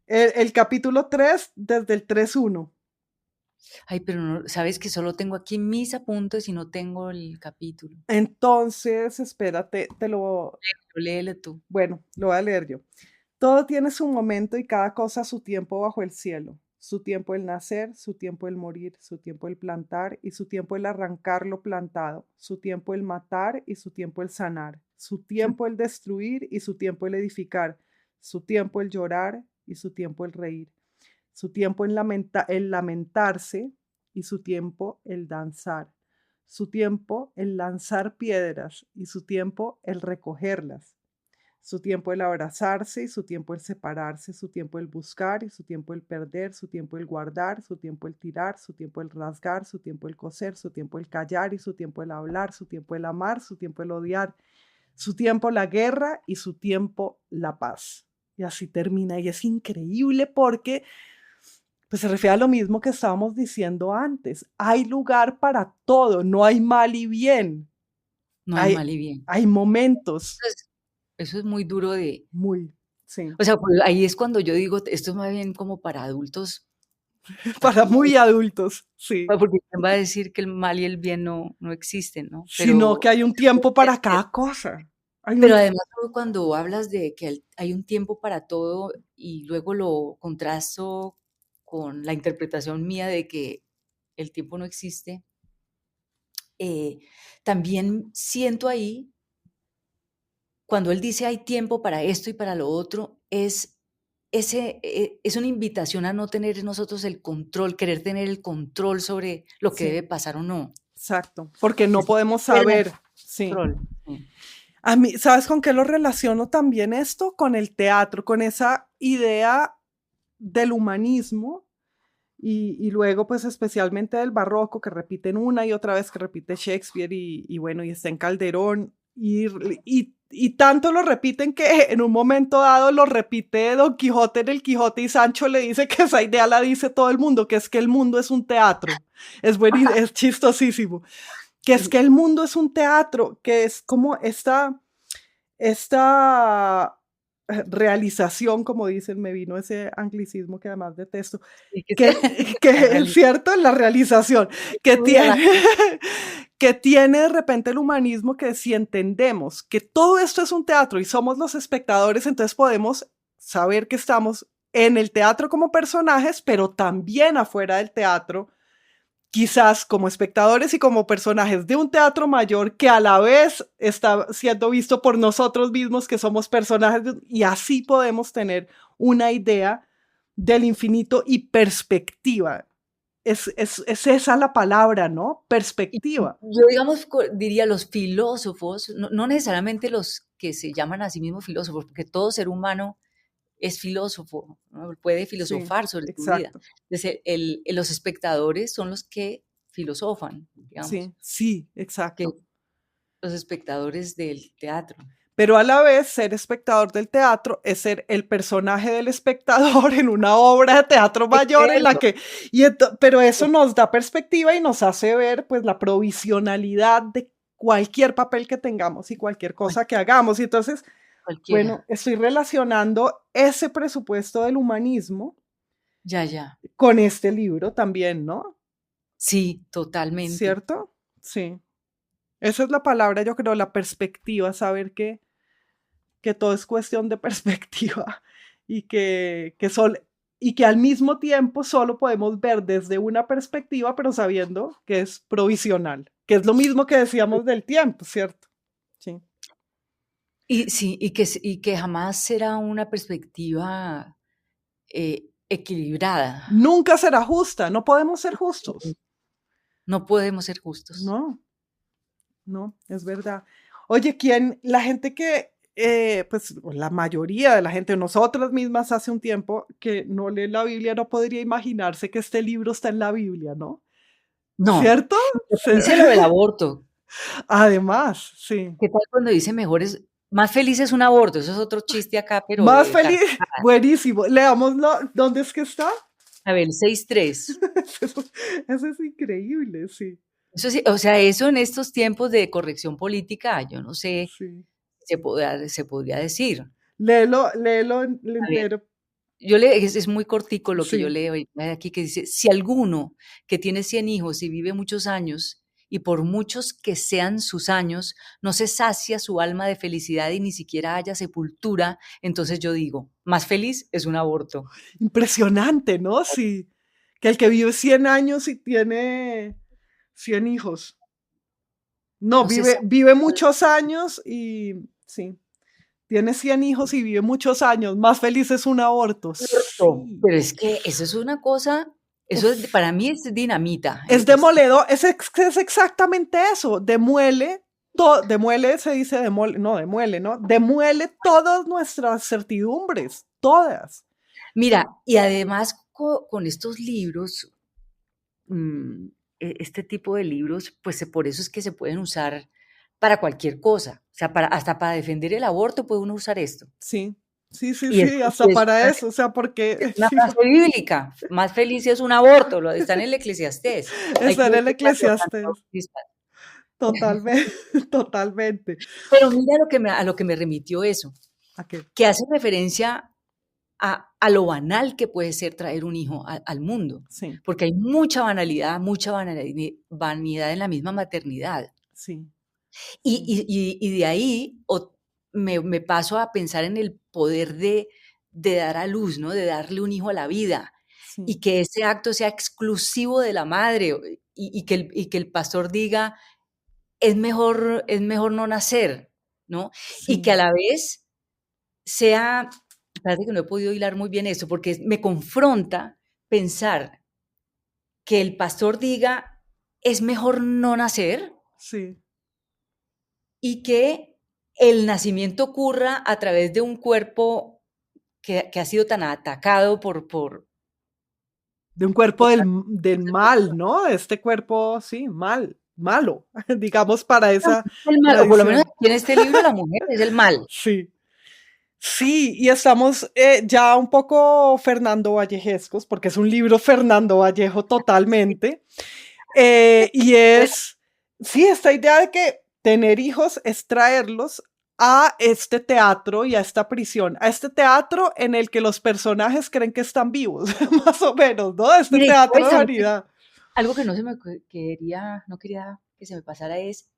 El capítulo 3 desde el 3.1. Ay, pero no, sabes que solo tengo aquí mis apuntes y no tengo el capítulo. Entonces, espérate, te lo, Léele tú. bueno, lo voy a leer yo. Todo tiene su momento y cada cosa su tiempo bajo el cielo. Su tiempo el nacer, su tiempo el morir, su tiempo el plantar y su tiempo el arrancar lo plantado, su tiempo el matar y su tiempo el sanar, su tiempo el destruir y su tiempo el edificar, su tiempo el llorar y su tiempo el reír, su tiempo el lamentarse y su tiempo el danzar, su tiempo el lanzar piedras y su tiempo el recogerlas, su tiempo el abrazarse y su tiempo el separarse, su tiempo el buscar y su tiempo el perder, su tiempo el guardar, su tiempo el tirar, su tiempo el rasgar, su tiempo el coser, su tiempo el callar y su tiempo el hablar, su tiempo el amar, su tiempo el odiar, su tiempo la guerra y su tiempo la paz. Y así termina y es increíble porque pues se refiere a lo mismo que estábamos diciendo antes. Hay lugar para todo, no hay mal y bien. No hay Hay, mal y bien. hay momentos Entonces, eso es muy duro de, muy, sí, o sea, pues ahí es cuando yo digo, esto es más bien como para adultos, para aquí, muy adultos, sí. porque quién va a decir que el mal y el bien no existen, ¿no? Sino que hay un tiempo para Eh, cada cosa. Hay pero un, además tú cuando hablas de que hay un tiempo para todo y luego lo contrasto con la interpretación mía de que el tiempo no existe, eh, también siento ahí, cuando él dice hay tiempo para esto y para lo otro, es una invitación a no tener nosotros el control, querer tener el control sobre lo que sí, debe pasar o no. exacto, porque no Es podemos fuera de saber, sí. control. Sí. A mí, ¿sabes con qué lo relaciono también esto? Con el teatro, con esa idea del humanismo y luego pues especialmente del barroco que repiten una y otra vez que repite Shakespeare y bueno, y está en Calderón y tanto lo repiten que en un momento dado lo repite Don Quijote en el Quijote y Sancho le dice que esa idea la dice todo el mundo, que es que el mundo es un teatro. Es chistosísimo. Que es que el mundo es un teatro, que es como esta realización, como dicen, me vino ese anglicismo que además detesto, Y que que, la que es realidad cierto, la realización que tiene, que tiene de repente el humanismo, que si entendemos que todo esto es un teatro y somos los espectadores, entonces podemos saber que estamos en el teatro como personajes, pero también afuera del teatro quizás como espectadores y como personajes de un teatro mayor que a la vez está siendo visto por nosotros mismos que somos personajes y así podemos tener una idea del infinito y perspectiva. Es esa la palabra, ¿no? y Perspectiva. yo, digamos, diría los filósofos, no necesariamente los que se llaman a sí mismos filósofos, porque todo ser humano es filósofo, ¿no? Puede Sí, filosofar sobre su vida. exacto. Entonces, los espectadores son los que filosofan, digamos, Sí, sí, que exacto. los espectadores del teatro. Pero a la vez ser espectador del teatro es ser el personaje del espectador en una obra de teatro mayor en la Eso, que, pero eso nos da perspectiva y nos hace ver pues la provisionalidad de cualquier papel que tengamos y cualquier cosa que hagamos. Y entonces, bueno, cualquiera. estoy relacionando ese presupuesto del humanismo Ya, ya. con este libro también, ¿no? Sí, totalmente. ¿Cierto? Sí. Esa es la palabra, yo creo, la perspectiva, saber que todo es cuestión de perspectiva y que son y que al mismo tiempo solo podemos ver desde una perspectiva, pero sabiendo que es provisional, que es lo mismo que decíamos del tiempo, ¿cierto? Sí. Y sí, y que jamás será una perspectiva equilibrada. Nunca será justa, no podemos ser justos. No podemos ser justos. No, no, es verdad. Oye, la gente que, pues la mayoría de la gente, nosotras mismas hace un tiempo que no lee la Biblia, no podría imaginarse que este libro está en la Biblia, ¿no? No, ¿Cierto? Sí. dice lo del aborto. Además, sí. ¿Qué tal cuando dice más feliz es un aborto? Eso es otro chiste acá, pero Más de feliz, buenísimo. Leámoslo. ¿Dónde es que está? a ver, 6:3. Eso, eso es increíble, sí. Eso sí, o sea, eso en estos tiempos de corrección política, yo no sé, Sí. se podría decir. Léelo A ver, entero. es muy cortico lo que yo Sí, leo aquí, que dice: "Si alguno que tiene 100 hijos y vive muchos años, y por muchos que sean sus años, no se sacia su alma de felicidad y ni siquiera haya sepultura, entonces yo digo, más feliz es un aborto". impresionante, ¿no? Sí. Que el que vive 100 años y tiene 100 hijos. No, No se vive muchos años y sí, tiene 100 hijos y vive muchos años. Más feliz es un aborto. aborto, Sí. pero es que eso es una cosa, eso es, Es, para mí es dinamita. es demoledor, es exactamente eso. Demuele se dice no, demuele, ¿no? Demuele todas nuestras certidumbres, todas. Mira, y además con estos libros, este tipo de libros, pues por eso es que se pueden usar para cualquier cosa. O sea, hasta para defender el aborto puede uno usar esto. Sí, sí, sí, Y es, sí, hasta y es para una, eso, o sea, es porque una sí, frase bíblica. Más feliz es un aborto, lo está en el Eclesiastés. Hay está que en el buscarlo tanto. Eclesiastés, totalmente, totalmente. Pero mira a lo que me remitió eso, ¿A qué? que hace referencia a lo banal que puede ser traer un hijo al mundo, Sí, porque hay mucha vanidad en la misma maternidad. sí, Y, sí, y de ahí me paso a pensar en el poder de dar a luz, ¿no? De darle un hijo a la vida sí, y que ese acto sea exclusivo de la madre y que el pastor diga, es mejor no nacer, ¿no? Y que sí, a la vez sea, parece que no he podido hilar muy bien eso, porque me confronta pensar que el pastor diga, es mejor no nacer sí. y que el nacimiento ocurra a través de un cuerpo que ha sido tan atacado De un cuerpo por del mal, ¿no? Este cuerpo, sí, malo, digamos, para esa el mal, o por lo menos tradición. aquí en este libro la mujer es el mal. Sí. Sí, y estamos ya un poco Fernando Vallejescos, porque es un libro Fernando Vallejo totalmente. Y es, sí, esta idea de que tener hijos es traerlos a este teatro y a esta prisión, a este teatro en el que los personajes creen que están vivos, más o menos, ¿no? Este Mire, teatro ¿sabes? de vanidad. Algo que no se me no quería que se me pasara es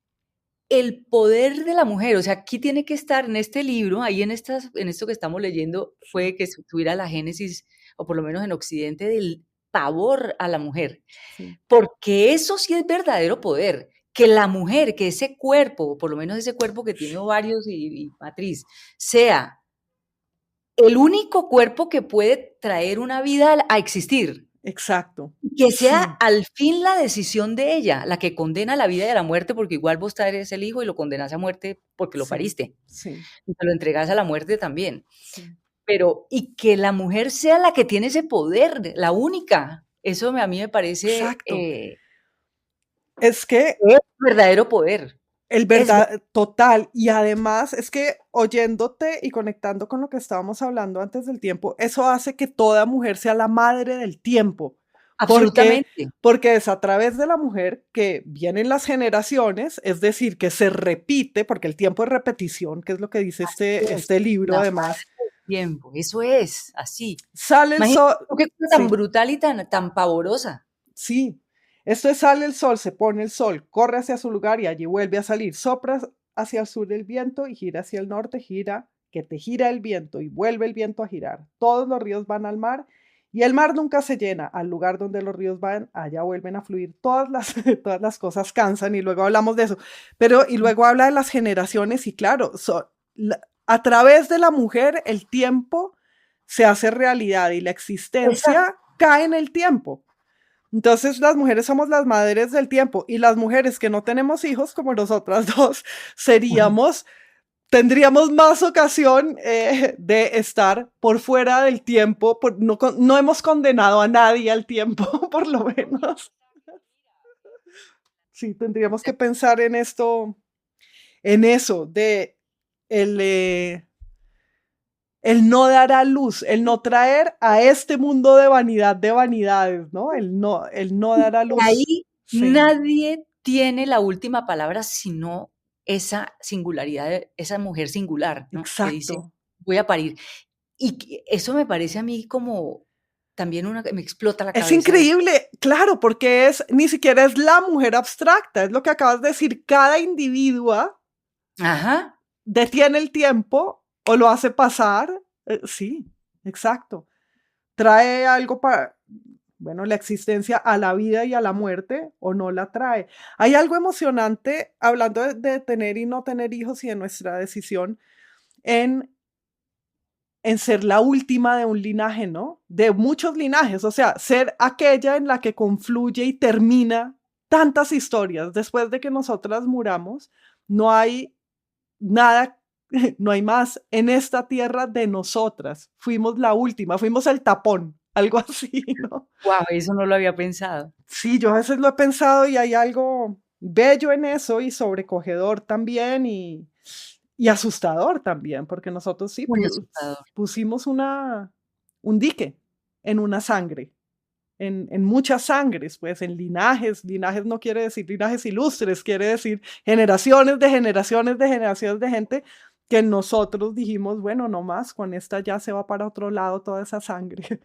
el poder de la mujer. O sea, aquí tiene que estar en este libro, ahí en esto que estamos leyendo, Sí, puede que tuviera la génesis, o por lo menos en Occidente, del pavor a la mujer. sí, Porque eso sí es verdadero poder. Que la mujer, que ese cuerpo, o por lo menos ese cuerpo que tiene ovarios y matriz, sea el único cuerpo que puede traer una vida a existir. exacto. Que sea Sí, al fin la decisión de ella, la que condena la vida y a la muerte, porque igual vos traes el hijo y lo condenas a muerte porque lo sí, pariste, sí, y te lo entregas a la muerte también. sí. Pero, y que la mujer sea la que tiene ese poder, la única. Eso a mí me parece Exacto. Es que es verdadero poder. el Es ver verdad, total. Y además es que oyéndote y conectando con lo que estábamos hablando antes del tiempo, eso hace que toda mujer sea la madre del tiempo. Porque, absolutamente. porque es a través de la mujer que vienen las generaciones, es decir, que se repite, porque el tiempo es repetición, que es lo que dice Es este libro la madre además. del tiempo, eso es, así. Sale el Imagínate sol, tú qué cosa tan sí, brutal y tan pavorosa. sí. Esto es sale el sol, se pone el sol, corre hacia su lugar y allí vuelve a salir. Sopra hacia el sur el viento y gira hacia el norte, gira, que te gira el viento y vuelve el viento a girar. Todos los ríos van al mar Y el mar nunca se llena. Al lugar donde los ríos van, allá vuelven a fluir. Todas las cosas cansan y luego hablamos de eso. Pero, y luego habla de las generaciones y claro, a través de la mujer el tiempo se hace realidad y la existencia cae en el tiempo. Entonces las mujeres somos las madres del tiempo y las mujeres que no tenemos hijos como nosotras dos tendríamos más ocasión de estar por fuera del tiempo, no hemos condenado a nadie al tiempo, por lo menos. Sí, tendríamos que pensar en esto, en eso, de el no dar a luz, el no traer a este mundo de vanidad, de vanidades, ¿no? El no dar a luz. Ahí sí. nadie tiene la última palabra sino esa singularidad, esa mujer singular, ¿no? Exacto. Que dice, voy a parir. Y eso me parece a mí como también me explota la cabeza. Es increíble, claro, porque ni siquiera es la mujer abstracta, es lo que acabas de decir, cada individua Ajá. detiene el tiempo o lo hace pasar, sí, exacto. Trae algo para, bueno, la existencia a la vida y a la muerte o no la trae. Hay algo emocionante hablando de tener y no tener hijos y de nuestra decisión en ser la última de un linaje, ¿no? De muchos linajes, o sea, ser aquella en la que confluye y termina tantas historias. Después de que nosotras muramos, no hay nada, no hay más en esta tierra de nosotras. Fuimos la última, fuimos el tapón, algo así, ¿no? Wow, eso no lo había pensado. Sí, yo a veces lo he pensado y hay algo bello en eso y sobrecogedor también y asustador también, porque nosotros sí pusimos un dique en una sangre, en muchas sangres, pues en linajes no quiere decir linajes ilustres, quiere decir generaciones de generaciones de generaciones de gente que nosotros dijimos, bueno, no más, con esta ya se va para otro lado toda esa sangre,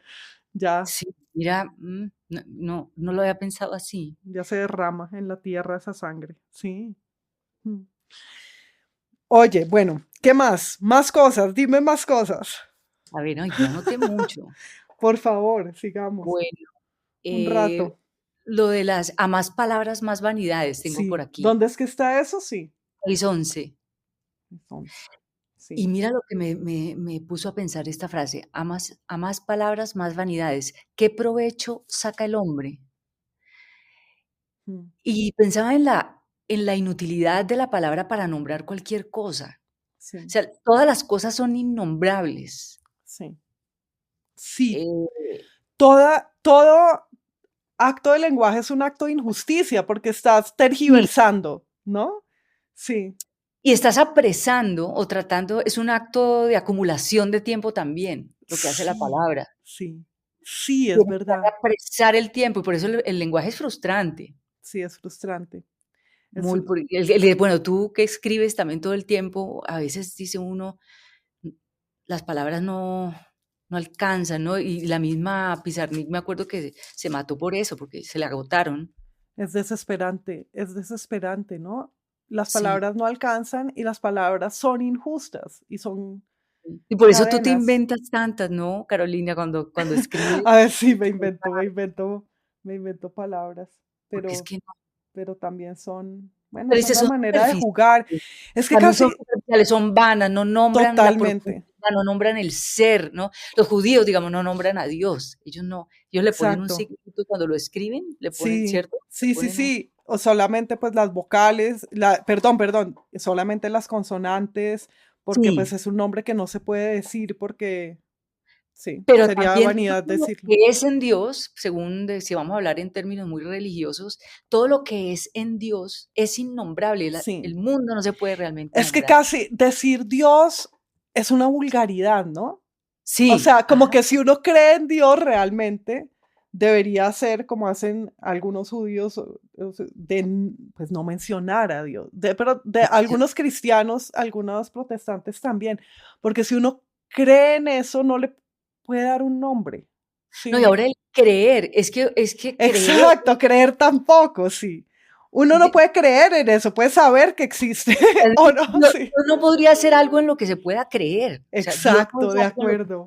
ya. Sí, mira, no lo había pensado así. Ya se derrama en la tierra esa sangre, sí. Oye, bueno, ¿qué más? Más cosas, dime más cosas. A ver, no, yo anoté mucho. Por favor, sigamos. Bueno, un rato. Lo de las a más palabras, más vanidades, tengo Sí. por aquí. ¿Dónde es que está eso? Sí. 6:11. Sí. Y mira lo que me puso a pensar esta frase, a más palabras, más vanidades. ¿Qué provecho saca el hombre? Y pensaba en la inutilidad de la palabra para nombrar cualquier cosa. Sí. O sea, todas las cosas son innombrables. Sí. Sí. Todo acto de lenguaje es un acto de injusticia porque estás tergiversando, ¿no? Sí. Y estás apresando o tratando, es un acto de acumulación de tiempo también, lo que hace la palabra. Sí, sí, es verdad. Apresar el tiempo, y por eso el lenguaje es frustrante. Sí, es frustrante. Bueno, tú que escribes también todo el tiempo, a veces dice uno, las palabras no alcanzan, ¿no? Y la misma Pizarnik, me acuerdo que se mató por eso, porque se le agotaron. Es desesperante, ¿no? Las palabras no alcanzan y las palabras son injustas y son Y por eso tú te cadenas. inventas tantas, ¿no, Carolina, cuando escribes? A ver, sí, me invento palabras, pero, Es que no. pero también son, bueno, Pero son dices, una son manera de jugar. Es que casi... son superficiales, son vanas, no nombran Totalmente. la profundidad, no nombran el ser, ¿no? Los judíos, digamos, no nombran a Dios. Ellos le ponen un Exacto. signo cuando lo escriben, le ponen, Sí, ¿cierto? sí. O solamente pues las vocales, perdón, solamente las consonantes, porque Sí. pues es un nombre que no se puede decir porque, sí, Pero sería también vanidad todo lo decirlo. que es en Dios, si vamos a hablar en términos muy religiosos, todo lo que es en Dios es innombrable. Sí. El mundo no se puede realmente Es que nombrar. casi decir Dios es una vulgaridad, ¿no? Sí. O sea, como que si uno cree en Dios realmente, debería ser como hacen algunos judíos, de pues no mencionar a Dios, pero de algunos cristianos, algunos protestantes también, porque si uno cree en eso, no le puede dar un nombre. ¿Sí? No, y ahora el creer, es que creer. Exacto, creer tampoco, sí. Uno no puede creer en eso, puede saber que existe o no. Sí. No podría ser algo en lo que se pueda creer. Exacto, de acuerdo.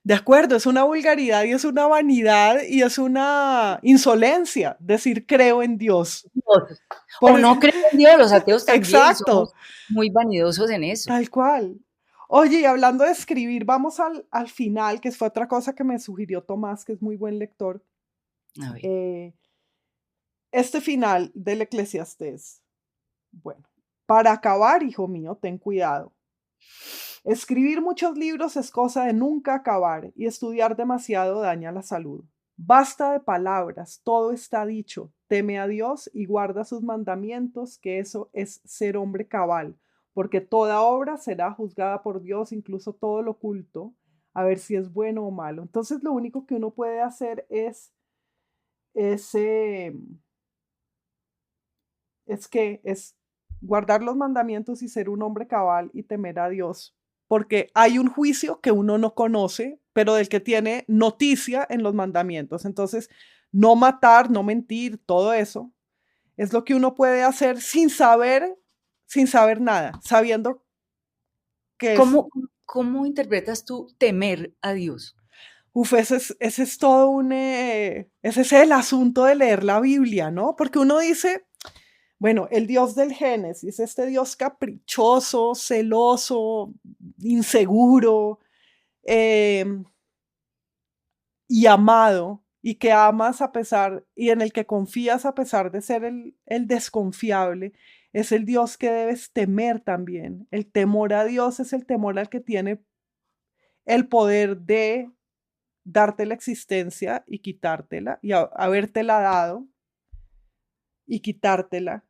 De acuerdo, es una vulgaridad y es una vanidad y es una insolencia decir creo en Dios. Dios. O Por, no creo en Dios, los ateos también exacto, somos muy vanidosos en eso. tal cual. Oye, y hablando de escribir, vamos al final, que fue otra cosa que me sugirió Tomás, que es muy buen lector. A ver. Eh, este final del Eclesiastés. Bueno, para acabar, hijo mío, ten cuidado. Escribir muchos libros es cosa de nunca acabar y estudiar demasiado daña la salud. Basta de palabras, todo está dicho. Teme a Dios y guarda sus mandamientos, que eso es ser hombre cabal, porque toda obra será juzgada por Dios, incluso todo lo oculto, a ver si es bueno o malo. Entonces lo único que uno puede hacer es, eh, es guardar los mandamientos y ser un hombre cabal y temer a Dios, porque hay un juicio que uno no conoce, pero del que tiene noticia en los mandamientos. Entonces, no matar, no mentir, todo eso es lo que uno puede hacer sin saber nada, sabiendo que es, ¿Cómo interpretas tú temer a Dios? ese es todo ese es el asunto de leer la Biblia, ¿no? Porque uno dice, bueno, el Dios del Génesis, este Dios caprichoso, celoso, inseguro, eh, y amado, y que amas a pesar, y en el que confías a pesar de ser el desconfiable, es el Dios que debes temer también. El temor a Dios es el temor al que tiene el poder de darte la existencia y quitártela, y habértela dado y quitártela.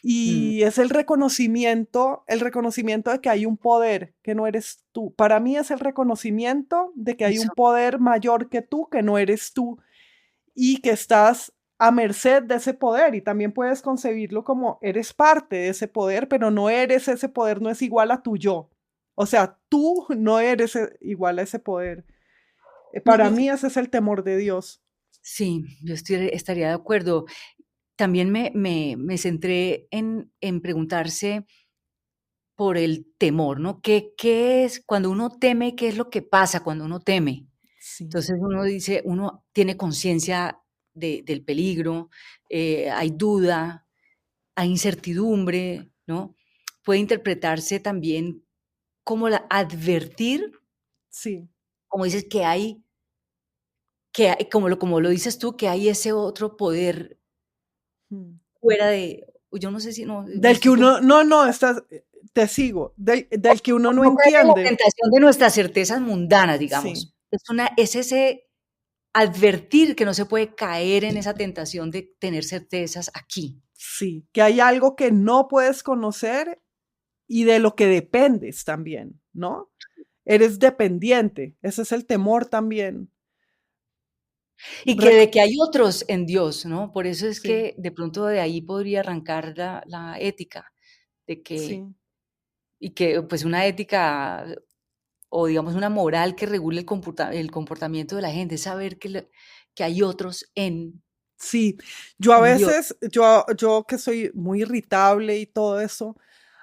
Mm, Y es el reconocimiento de que hay un poder que no eres tú. Para mí es el reconocimiento de que hay un eso. poder mayor que tú, que no eres tú, y que estás a merced de ese poder. Y también puedes concebirlo como eres parte de ese poder, pero no eres ese poder, no es igual a tu yo. O sea, tú no eres igual a ese poder. Y, Para y- mí ese es el temor de Dios. sí, estaría de acuerdo. También me centré en preguntarse por el temor, ¿no? ¿Qué es cuando uno teme? ¿Qué es lo que pasa cuando uno teme? Sí, Entonces uno dice, uno tiene conciencia del peligro, hay duda, hay incertidumbre, ¿no? Puede interpretarse también como la advertir, sí. como dices, como lo dices tú, que hay ese otro poder Mm. fuera de, yo no sé si no, me Del que estoy como, uno, no, no, estás, te sigo, del que uno no no caer en la entiende. tentación de nuestras certezas mundanas, Sí, digamos. Es ese advertir que no se puede caer en esa tentación de tener certezas aquí. sí, que hay algo que no puedes conocer y de lo que dependes también, ¿no? Eres dependiente, ese es el temor también. Y que Rec- de que hay otros en Dios, ¿no? Por eso es sí, que de pronto de ahí podría arrancar la ética, de que sí, y que, pues, una ética o, digamos, una moral que regule el comportamiento de la gente, es saber que hay otros sí. Yo a en Dios. veces, yo que soy muy irritable y todo eso,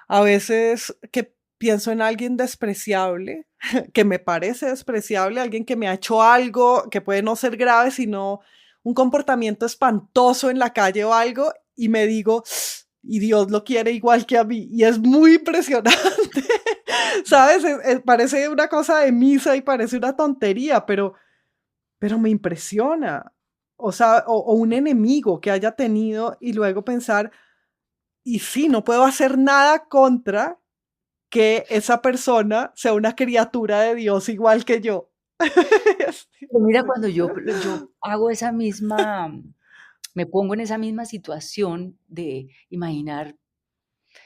a veces que pienso en alguien despreciable, que me parece despreciable, alguien que me ha hecho algo que puede no ser grave, sino un comportamiento espantoso en la calle o algo, y me digo, y Dios lo quiere igual que a mí, y es muy impresionante, ¿sabes? Parece una cosa de misa y parece una tontería, pero me impresiona. O sea, o un enemigo que haya tenido y luego pensar, y sí, no puedo hacer nada contra que esa persona sea una criatura de Dios igual que yo. Pero mira, cuando yo hago esa misma me pongo en esa misma situación de imaginar,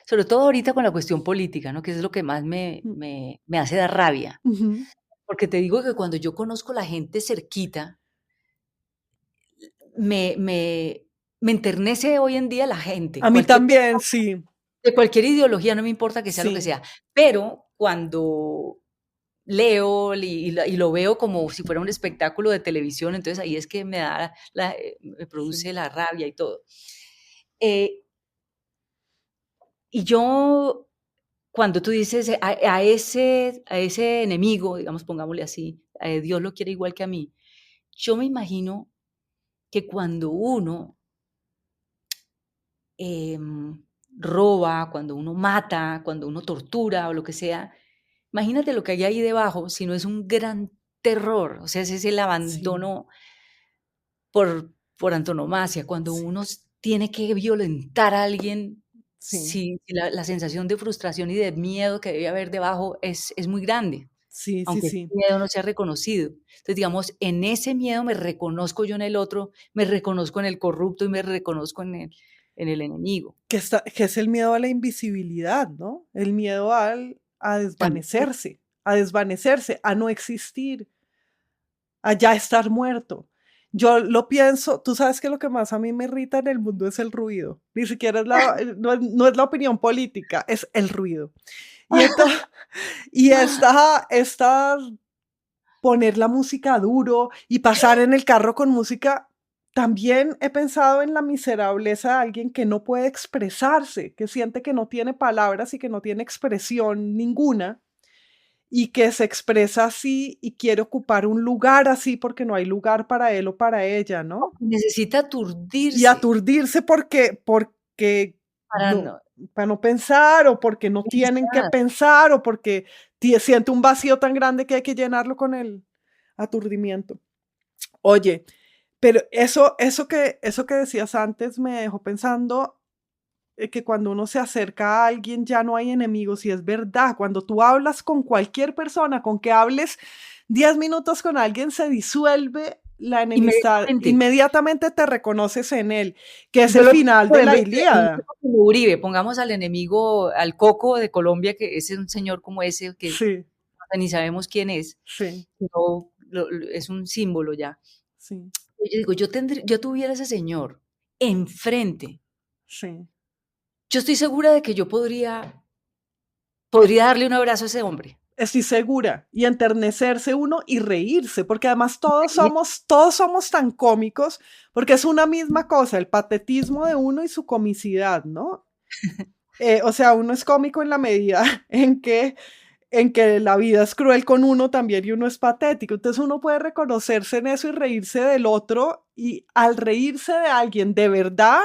sobre todo ahorita con la cuestión política, ¿no? Que es lo que más me hace dar rabia. Ujú. Porque te digo que cuando yo conozco la gente cerquita, me me me enternece hoy en día la gente, A mí cualquier también, persona, sí, de cualquier ideología, no me importa que sea lo que sí, sea, pero cuando leo y lo veo como si fuera un espectáculo de televisión, entonces ahí es que me sí, produce la rabia y todo. Eh, y yo cuando tú dices a ese enemigo, digamos, pongámosle así, Dios lo quiere igual que a mí, yo me imagino que cuando uno em, roba, cuando uno mata, cuando uno tortura o lo que sea, imagínate lo que hay ahí debajo, si no es un gran terror, o sea, ese es el Sí, abandono por antonomasia, cuando sí, uno tiene que violentar a alguien, sí, si la sensación de frustración y de miedo que debe haber debajo es muy grande, sí, sí, aunque ese sí. miedo no sea reconocido. Entonces, digamos, en ese miedo me reconozco yo en el otro, me reconozco en el corrupto y me reconozco en el enemigo. Que es el miedo a la invisibilidad, ¿no? El miedo También. a desvanecerse, a no existir, a ya estar muerto. Yo lo pienso, tú sabes que lo que más a mí me irrita en el mundo es el ruido. Ni siquiera es no es la opinión política, es el ruido. Y entonces, y esta poner la música duro y pasar en el carro con música. También he pensado en la miserableza de alguien que no puede expresarse, que siente que no tiene palabras y que no tiene expresión ninguna y que se expresa así y quiere ocupar un lugar así porque no hay lugar para él o para ella, ¿no? Necesita Y aturdirse aturdirse porque para no, no para no pensar o porque no tienen que pensar. pensar o porque siente un vacío tan grande que hay que llenarlo con el aturdimiento. Oye, pero eso que decías antes me dejó pensando que cuando uno se acerca a alguien ya no hay enemigos y es verdad, cuando tú hablas con cualquier persona, con que hables 10 minutos con alguien, se disuelve la enemistad, Inmediatamente. inmediatamente te reconoces en él, que es Yo el lo pongo, final por de ejemplo, la el Ilíada. enemigo como Uribe, pongamos al enemigo, al Coco de Colombia, que ese es un señor como ese que Sí, ni sabemos quién es, sí, no, es un símbolo ya. sí, Yo digo, yo tuviera ese señor enfrente, sí. yo estoy segura de que yo podría darle un abrazo a ese hombre. Estoy segura, y enternecerse uno y reírse, porque además todos somos tan cómicos, porque es una misma cosa, el patetismo de uno y su comicidad, ¿no? O sea, uno es cómico en la medida en que la vida es cruel con uno también y uno es patético. Entonces uno puede reconocerse en eso y reírse del otro, y al reírse de alguien de verdad,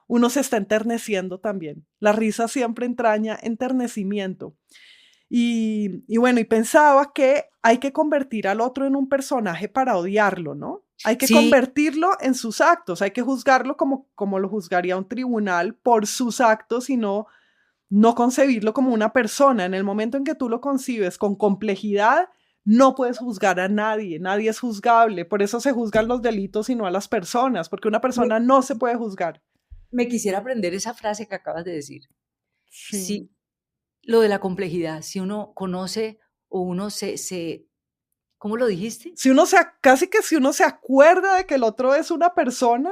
uno se está enterneciendo también. La risa siempre entraña enternecimiento. Y bueno, y pensaba que hay que convertir al otro en un personaje para odiarlo, ¿no? Hay que Sí, convertirlo en sus actos, hay que juzgarlo como lo juzgaría un tribunal por sus actos y no concebirlo como una persona. En el momento en que tú lo concibes con complejidad, no puedes juzgar a nadie, nadie es juzgable. Por eso se juzgan los delitos y no a las personas, porque una me, persona no se puede juzgar. me quisiera aprender esa frase que acabas de decir. Sí. Sí, lo de la complejidad, si uno conoce o uno ¿cómo lo dijiste? Si uno se, casi que si uno se acuerda de que el otro es una persona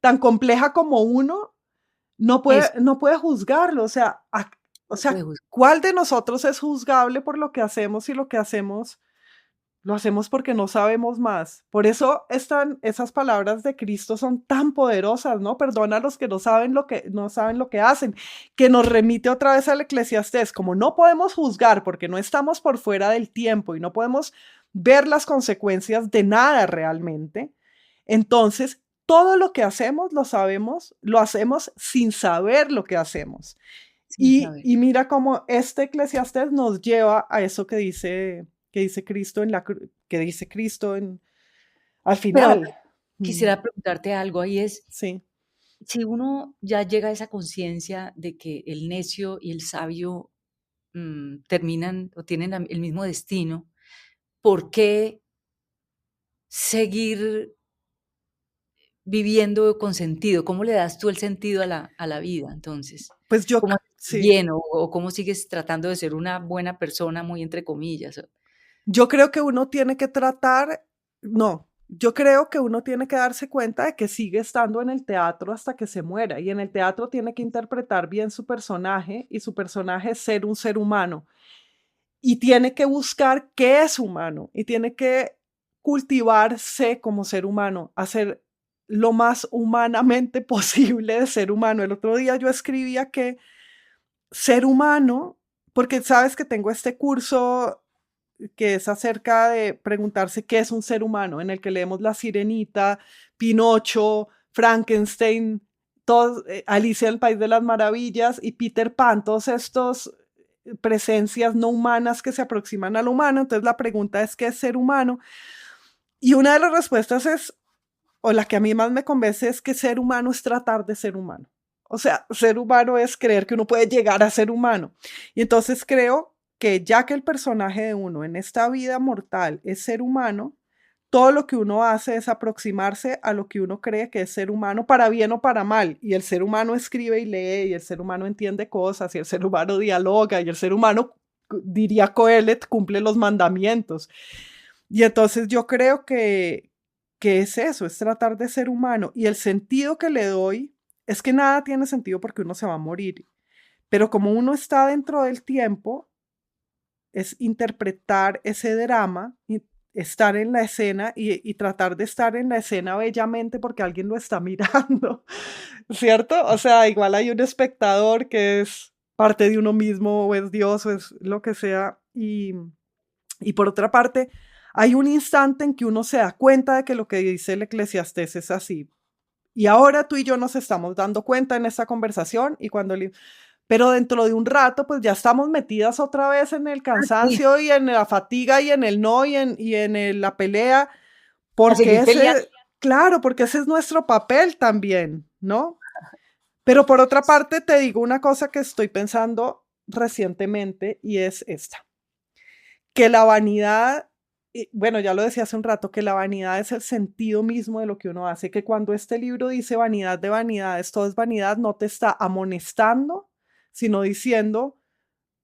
tan compleja como uno, Eso, no puede juzgarlo. O no puede sea, juzgar. ¿cuál de nosotros es juzgable por lo que hacemos y lo que hacemos? Lo hacemos porque no sabemos más. Por eso esas palabras de Cristo son tan poderosas, ¿no? Perdona a los que no saben lo que hacen, que nos remite otra vez al Eclesiastés, como no podemos juzgar porque no estamos por fuera del tiempo y no podemos ver las consecuencias de nada realmente. Entonces, todo lo que hacemos lo sabemos, lo hacemos sin saber lo que hacemos. Sin saber. Y mira cómo este Eclesiastés nos lleva a eso que dice Cristo que dice Cristo al Pero final. Mm, quisiera preguntarte algo ahí es, sí, si uno ya llega a esa conciencia de que el necio y el sabio terminan o tienen el mismo destino, ¿por qué seguir viviendo con sentido? ¿Cómo le das tú el sentido a la vida entonces? pues ¿Cómo haces sí, bien o cómo sigues tratando de ser una buena persona, muy entre comillas? yo creo que uno tiene que tratar, no, yo creo que uno tiene que darse cuenta de que sigue estando en el teatro hasta que se muera y en el teatro tiene que interpretar bien su personaje y su personaje es ser un ser humano y tiene que buscar qué es humano y tiene que cultivarse como ser humano, hacer lo más humanamente posible de ser humano. El otro día yo escribía que ser humano porque sabes que tengo este curso que es acerca de preguntarse qué es un ser humano, en el que leemos La Sirenita, Pinocho, Frankenstein, todos, Alicia en el País de las Maravillas y Peter Pan, todos estos presencias no humanas que se aproximan al humano. Entonces la pregunta es, ¿qué es ser humano? Y una de las respuestas es, o la que a mí más me convence, es que ser humano es tratar de ser humano. O sea, ser humano es creer que uno puede llegar a ser humano. Y entonces creo que ya que el personaje de uno en esta vida mortal es ser humano, todo lo que uno hace es aproximarse a lo que uno cree que es ser humano, para bien o para mal. Y el ser humano escribe y lee, y el ser humano entiende cosas, y el ser humano dialoga, y el ser humano, diría Coelet, cumple los mandamientos. Y entonces yo creo que es eso, es tratar de ser humano. Y el sentido que le doy es que nada tiene sentido porque uno se va a morir. Pero como uno está dentro del tiempo, es interpretar ese drama, y estar en la escena y tratar de estar en la escena bellamente porque alguien lo está mirando, ¿cierto? O sea, igual hay un espectador que es parte de uno mismo o es Dios o es lo que sea. Y por otra parte, hay un instante en que uno se da cuenta de que lo que dice el Eclesiastés es así. Y ahora tú y yo nos estamos dando cuenta en esta conversación y pero dentro de un rato, pues ya estamos metidas otra vez en el Ah, sí, cansancio y en la fatiga y en el no la pelea, a porque seguir peleando. claro, porque ese es nuestro papel también, ¿no? Pero por otra parte, te digo una cosa que estoy pensando recientemente y es esta, que la vanidad, bueno, ya lo decía hace un rato, que la vanidad es el sentido mismo de lo que uno hace, que cuando este libro dice vanidad de vanidades, todo es vanidad, no te está amonestando, sino diciendo,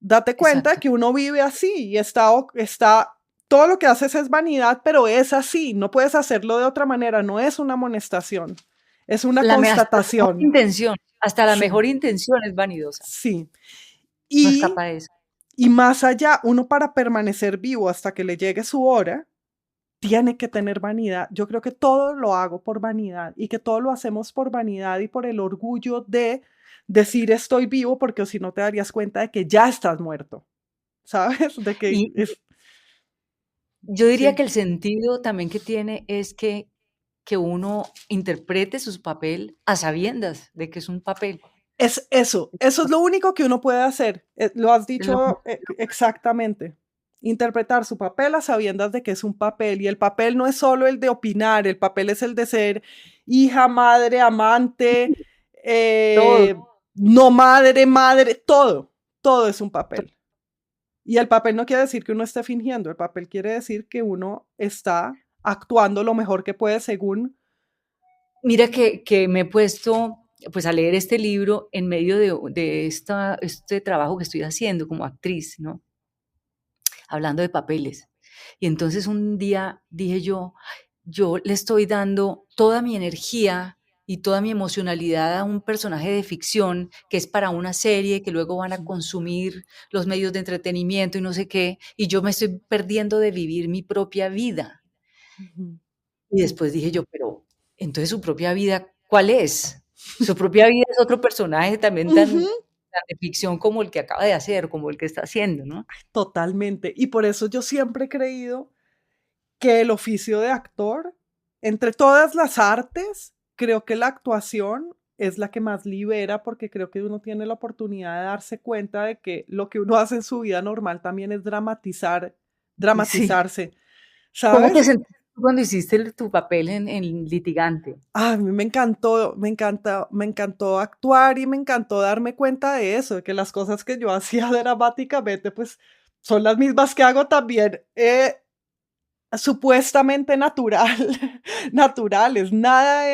date cuenta Exacto. que uno vive así y todo lo que haces es vanidad, pero es así, no puedes hacerlo de otra manera, no es una amonestación, es una Hasta la mejor constatación. intención, hasta la Sí, mejor intención es vanidosa. sí. No Y, escapa de eso. y más allá, uno para permanecer vivo hasta que le llegue su hora, tiene que tener vanidad. Yo creo que todo lo hago por vanidad y que todo lo hacemos por vanidad y por el orgullo de decir estoy vivo, porque si no te darías cuenta de que ya estás muerto, ¿sabes? De que Y es, yo diría sí. que el sentido también que tiene es que uno interprete su papel a sabiendas de que es un papel. Es eso es lo único que uno puede hacer. Lo has Es lo dicho exactamente. Interpretar su papel a sabiendas de que es un papel y el papel no es solo el de opinar, el papel es el de ser hija, madre, amante, todo. no madre, madre, todo es un papel. Y el papel no quiere decir que uno esté fingiendo, el papel quiere decir que uno está actuando lo mejor que puede según. Mira que me he puesto, pues, a leer este libro en medio de este trabajo que estoy haciendo como actriz, ¿no? Hablando de papeles. Y entonces un día dije yo le estoy dando toda mi energía y toda mi emocionalidad a un personaje de ficción que es para una serie que luego van a consumir los medios de entretenimiento y no sé qué, y yo me estoy perdiendo de vivir mi propia vida. Ujú. Y después dije yo, pero entonces su propia vida, ¿cuál es? Su propia vida es otro personaje también Ujú. tan de ficción como el que acaba de hacer, como el que está haciendo, ¿no? Totalmente. Y por eso yo siempre he creído que el oficio de actor, entre todas las artes, creo que la actuación es la que más libera porque creo que uno tiene la oportunidad de darse cuenta de que lo que uno hace en su vida normal también es Sí. dramatizarse, ¿Cómo te ¿sabes? sentiste tú cuando hiciste tu papel en Litigante? A mí me encantó, me encantó actuar y me encantó darme cuenta de eso, de que las cosas que yo hacía dramáticamente, pues son las mismas que hago también supuestamente naturales. Nada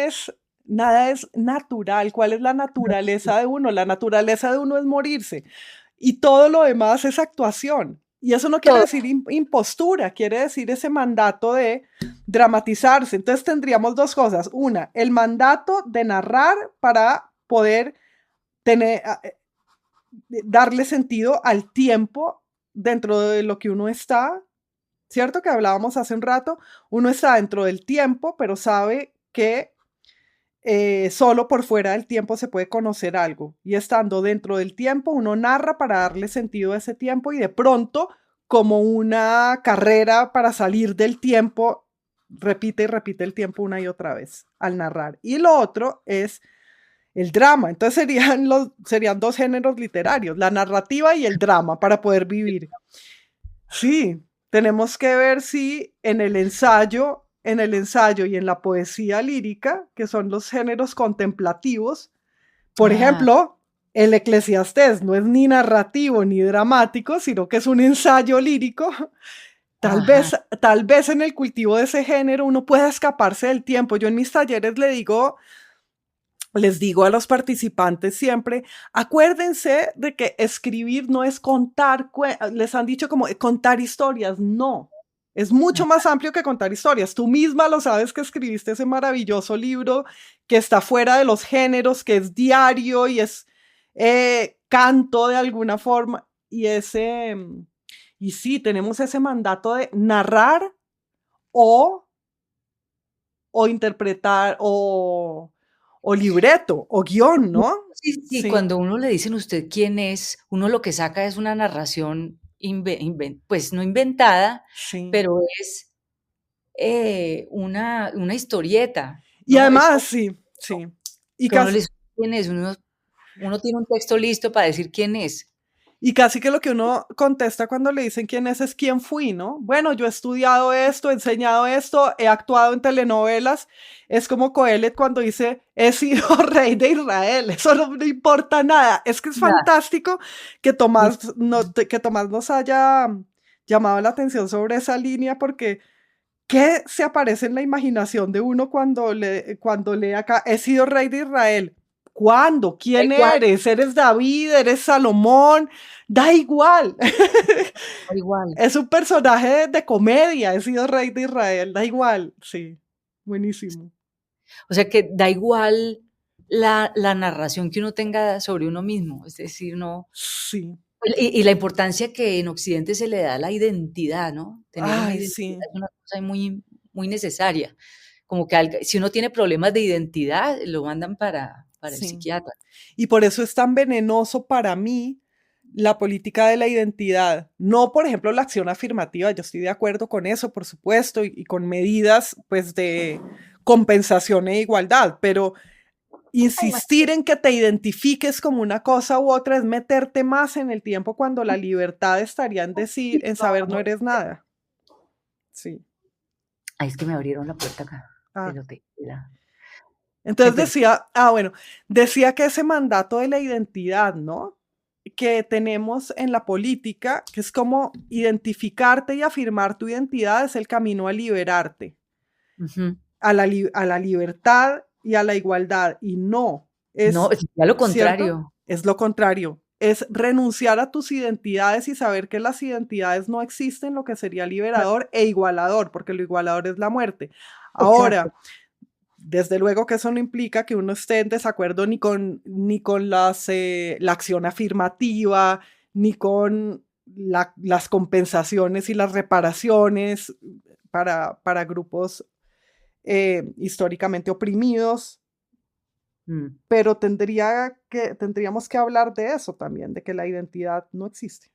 es natural. ¿Cuál es la naturaleza de uno? La naturaleza de uno es morirse y todo lo demás es actuación. Y eso no quiere Todo. decir impostura, quiere decir ese mandato de dramatizarse. Entonces tendríamos dos cosas. Una, el mandato de narrar para poder tener, darle sentido al tiempo dentro de lo que uno está. ¿Cierto? Que hablábamos hace un rato, uno está dentro del tiempo, pero sabe que solo por fuera del tiempo se puede conocer algo. Y estando dentro del tiempo, uno narra para darle sentido a ese tiempo y de pronto, como una carrera para salir del tiempo, repite y repite el tiempo una y otra vez al narrar. Y lo otro es el drama. Entonces serían dos géneros literarios, la narrativa y el drama para poder vivir. Sí, tenemos que ver si en el ensayo y en la poesía lírica, que son los géneros contemplativos, por Ah, ejemplo, el Eclesiastés no es ni narrativo ni dramático, sino que es un ensayo lírico. ajá. Tal vez en el cultivo de ese género uno pueda escaparse del tiempo. Yo en mis talleres les digo a los participantes siempre, acuérdense de que escribir no es contar, les han dicho como contar historias, no. Es mucho más amplio que contar historias. Tú misma lo sabes que escribiste ese maravilloso libro que está fuera de los géneros, que es diario y es canto de alguna forma. Y sí, tenemos ese mandato de narrar o, o interpretar o libreto o guión, ¿no? Sí, sí, Sí, cuando uno le dicen usted quién es, uno lo que saca es una narración pues no inventada, sí. pero es una historieta, Y ¿no? Es además, como sí, sí. Y que uno casi, le dice quién es, uno tiene un texto listo para decir quién es. y casi que lo que uno contesta cuando le dicen quién es quién fui, ¿no? Bueno, yo he estudiado esto, he enseñado esto, he actuado en telenovelas. Es como Coelet cuando dice, he sido rey de Israel. Eso no me importa nada. Es que es Nada, fantástico que ni Que Tomás nos haya llamado la atención sobre esa línea porque ¿qué se aparece en la imaginación de uno cuando lee acá, he sido rey de Israel? ¿Cuándo? da ¿Quién igual, eres? ¿Eres David? ¿Eres Salomón? Da igual. da igual. Es un personaje de comedia, he sido rey de Israel, da igual. Sí, buenísimo. O sea, que da igual la narración que uno tenga sobre uno mismo, es decir, no. Sí. Y la importancia que en Occidente se le da a la identidad, ¿no? Tener una Ay, identidad sí, es una cosa muy, muy necesaria. Como que si uno tiene problemas de identidad, lo mandan para el sí. psiquiatra. Y por eso es tan venenoso para mí la política de la identidad. No, por ejemplo, la acción afirmativa, yo estoy de acuerdo con eso, por supuesto, y con medidas pues de compensación e igualdad, pero insistir en que te identifiques como una cosa u otra es meterte más en el tiempo cuando la libertad estaría en decir, en saber no eres nada. Sí. Ay, es que me abrieron la puerta acá Ah. del hotel. Me Entonces perdí. bueno, decía que ese mandato de la identidad, ¿no? Que tenemos en la política, que es como identificarte y afirmar tu identidad, es el camino a liberarte, Ujú. a la libertad y a la igualdad. Y no, No, es es ya lo cierto, contrario. es lo contrario. Es renunciar a tus identidades y saber que las identidades no existen, lo que sería liberador e igualador, porque lo igualador es la muerte. Exacto. Ahora, desde luego que eso no implica que uno esté en desacuerdo ni con la acción afirmativa, ni con las compensaciones y las reparaciones para grupos históricamente oprimidos, Mm. pero tendríamos que hablar de eso también, de que la identidad no existe,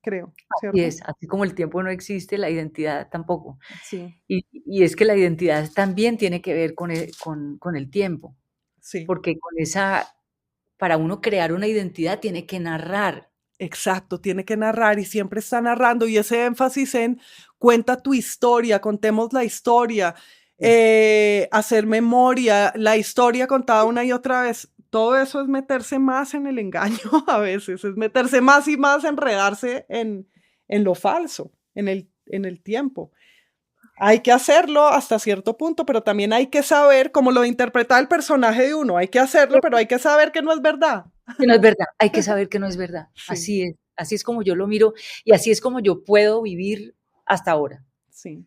creo, Y ¿cierto? es, así como el tiempo no existe, la identidad tampoco. Sí, Y es que la identidad también tiene que ver con el tiempo, sí. porque para uno crear una identidad tiene que narrar. Exacto, tiene que narrar y siempre está narrando y ese énfasis en cuenta tu historia, contemos la historia, Sí. hacer memoria, la historia contada una y otra vez, todo eso es meterse más en el engaño a veces, es meterse más y más, enredarse en lo falso, en el tiempo. Hay que hacerlo hasta cierto punto, pero también hay que saber cómo lo interpreta el personaje de uno, hay que hacerlo, pero hay que saber que no es verdad. Que no es verdad, hay que saber que no es verdad. Sí, Así es como yo lo miro y así es como yo puedo vivir hasta ahora, sí.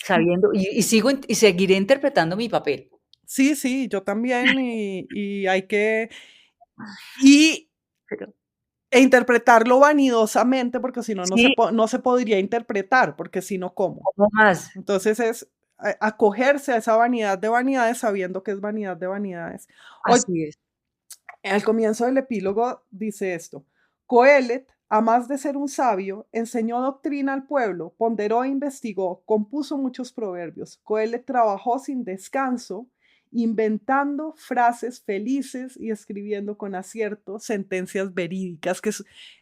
sabiendo y seguiré interpretando mi papel. Sí, sí, yo también y hay que y Pero e interpretarlo vanidosamente, porque si no, sí, no se podría interpretar, porque si no, ¿cómo? ¿cómo más? Entonces es acogerse a esa vanidad de vanidades sabiendo que es vanidad de vanidades. Hoy, Así es. al comienzo del epílogo dice esto: Coelet, a más de ser un sabio, enseñó doctrina al pueblo, ponderó e investigó, compuso muchos proverbios. Coelet trabajó sin descanso, inventando frases felices y escribiendo con acierto sentencias verídicas, que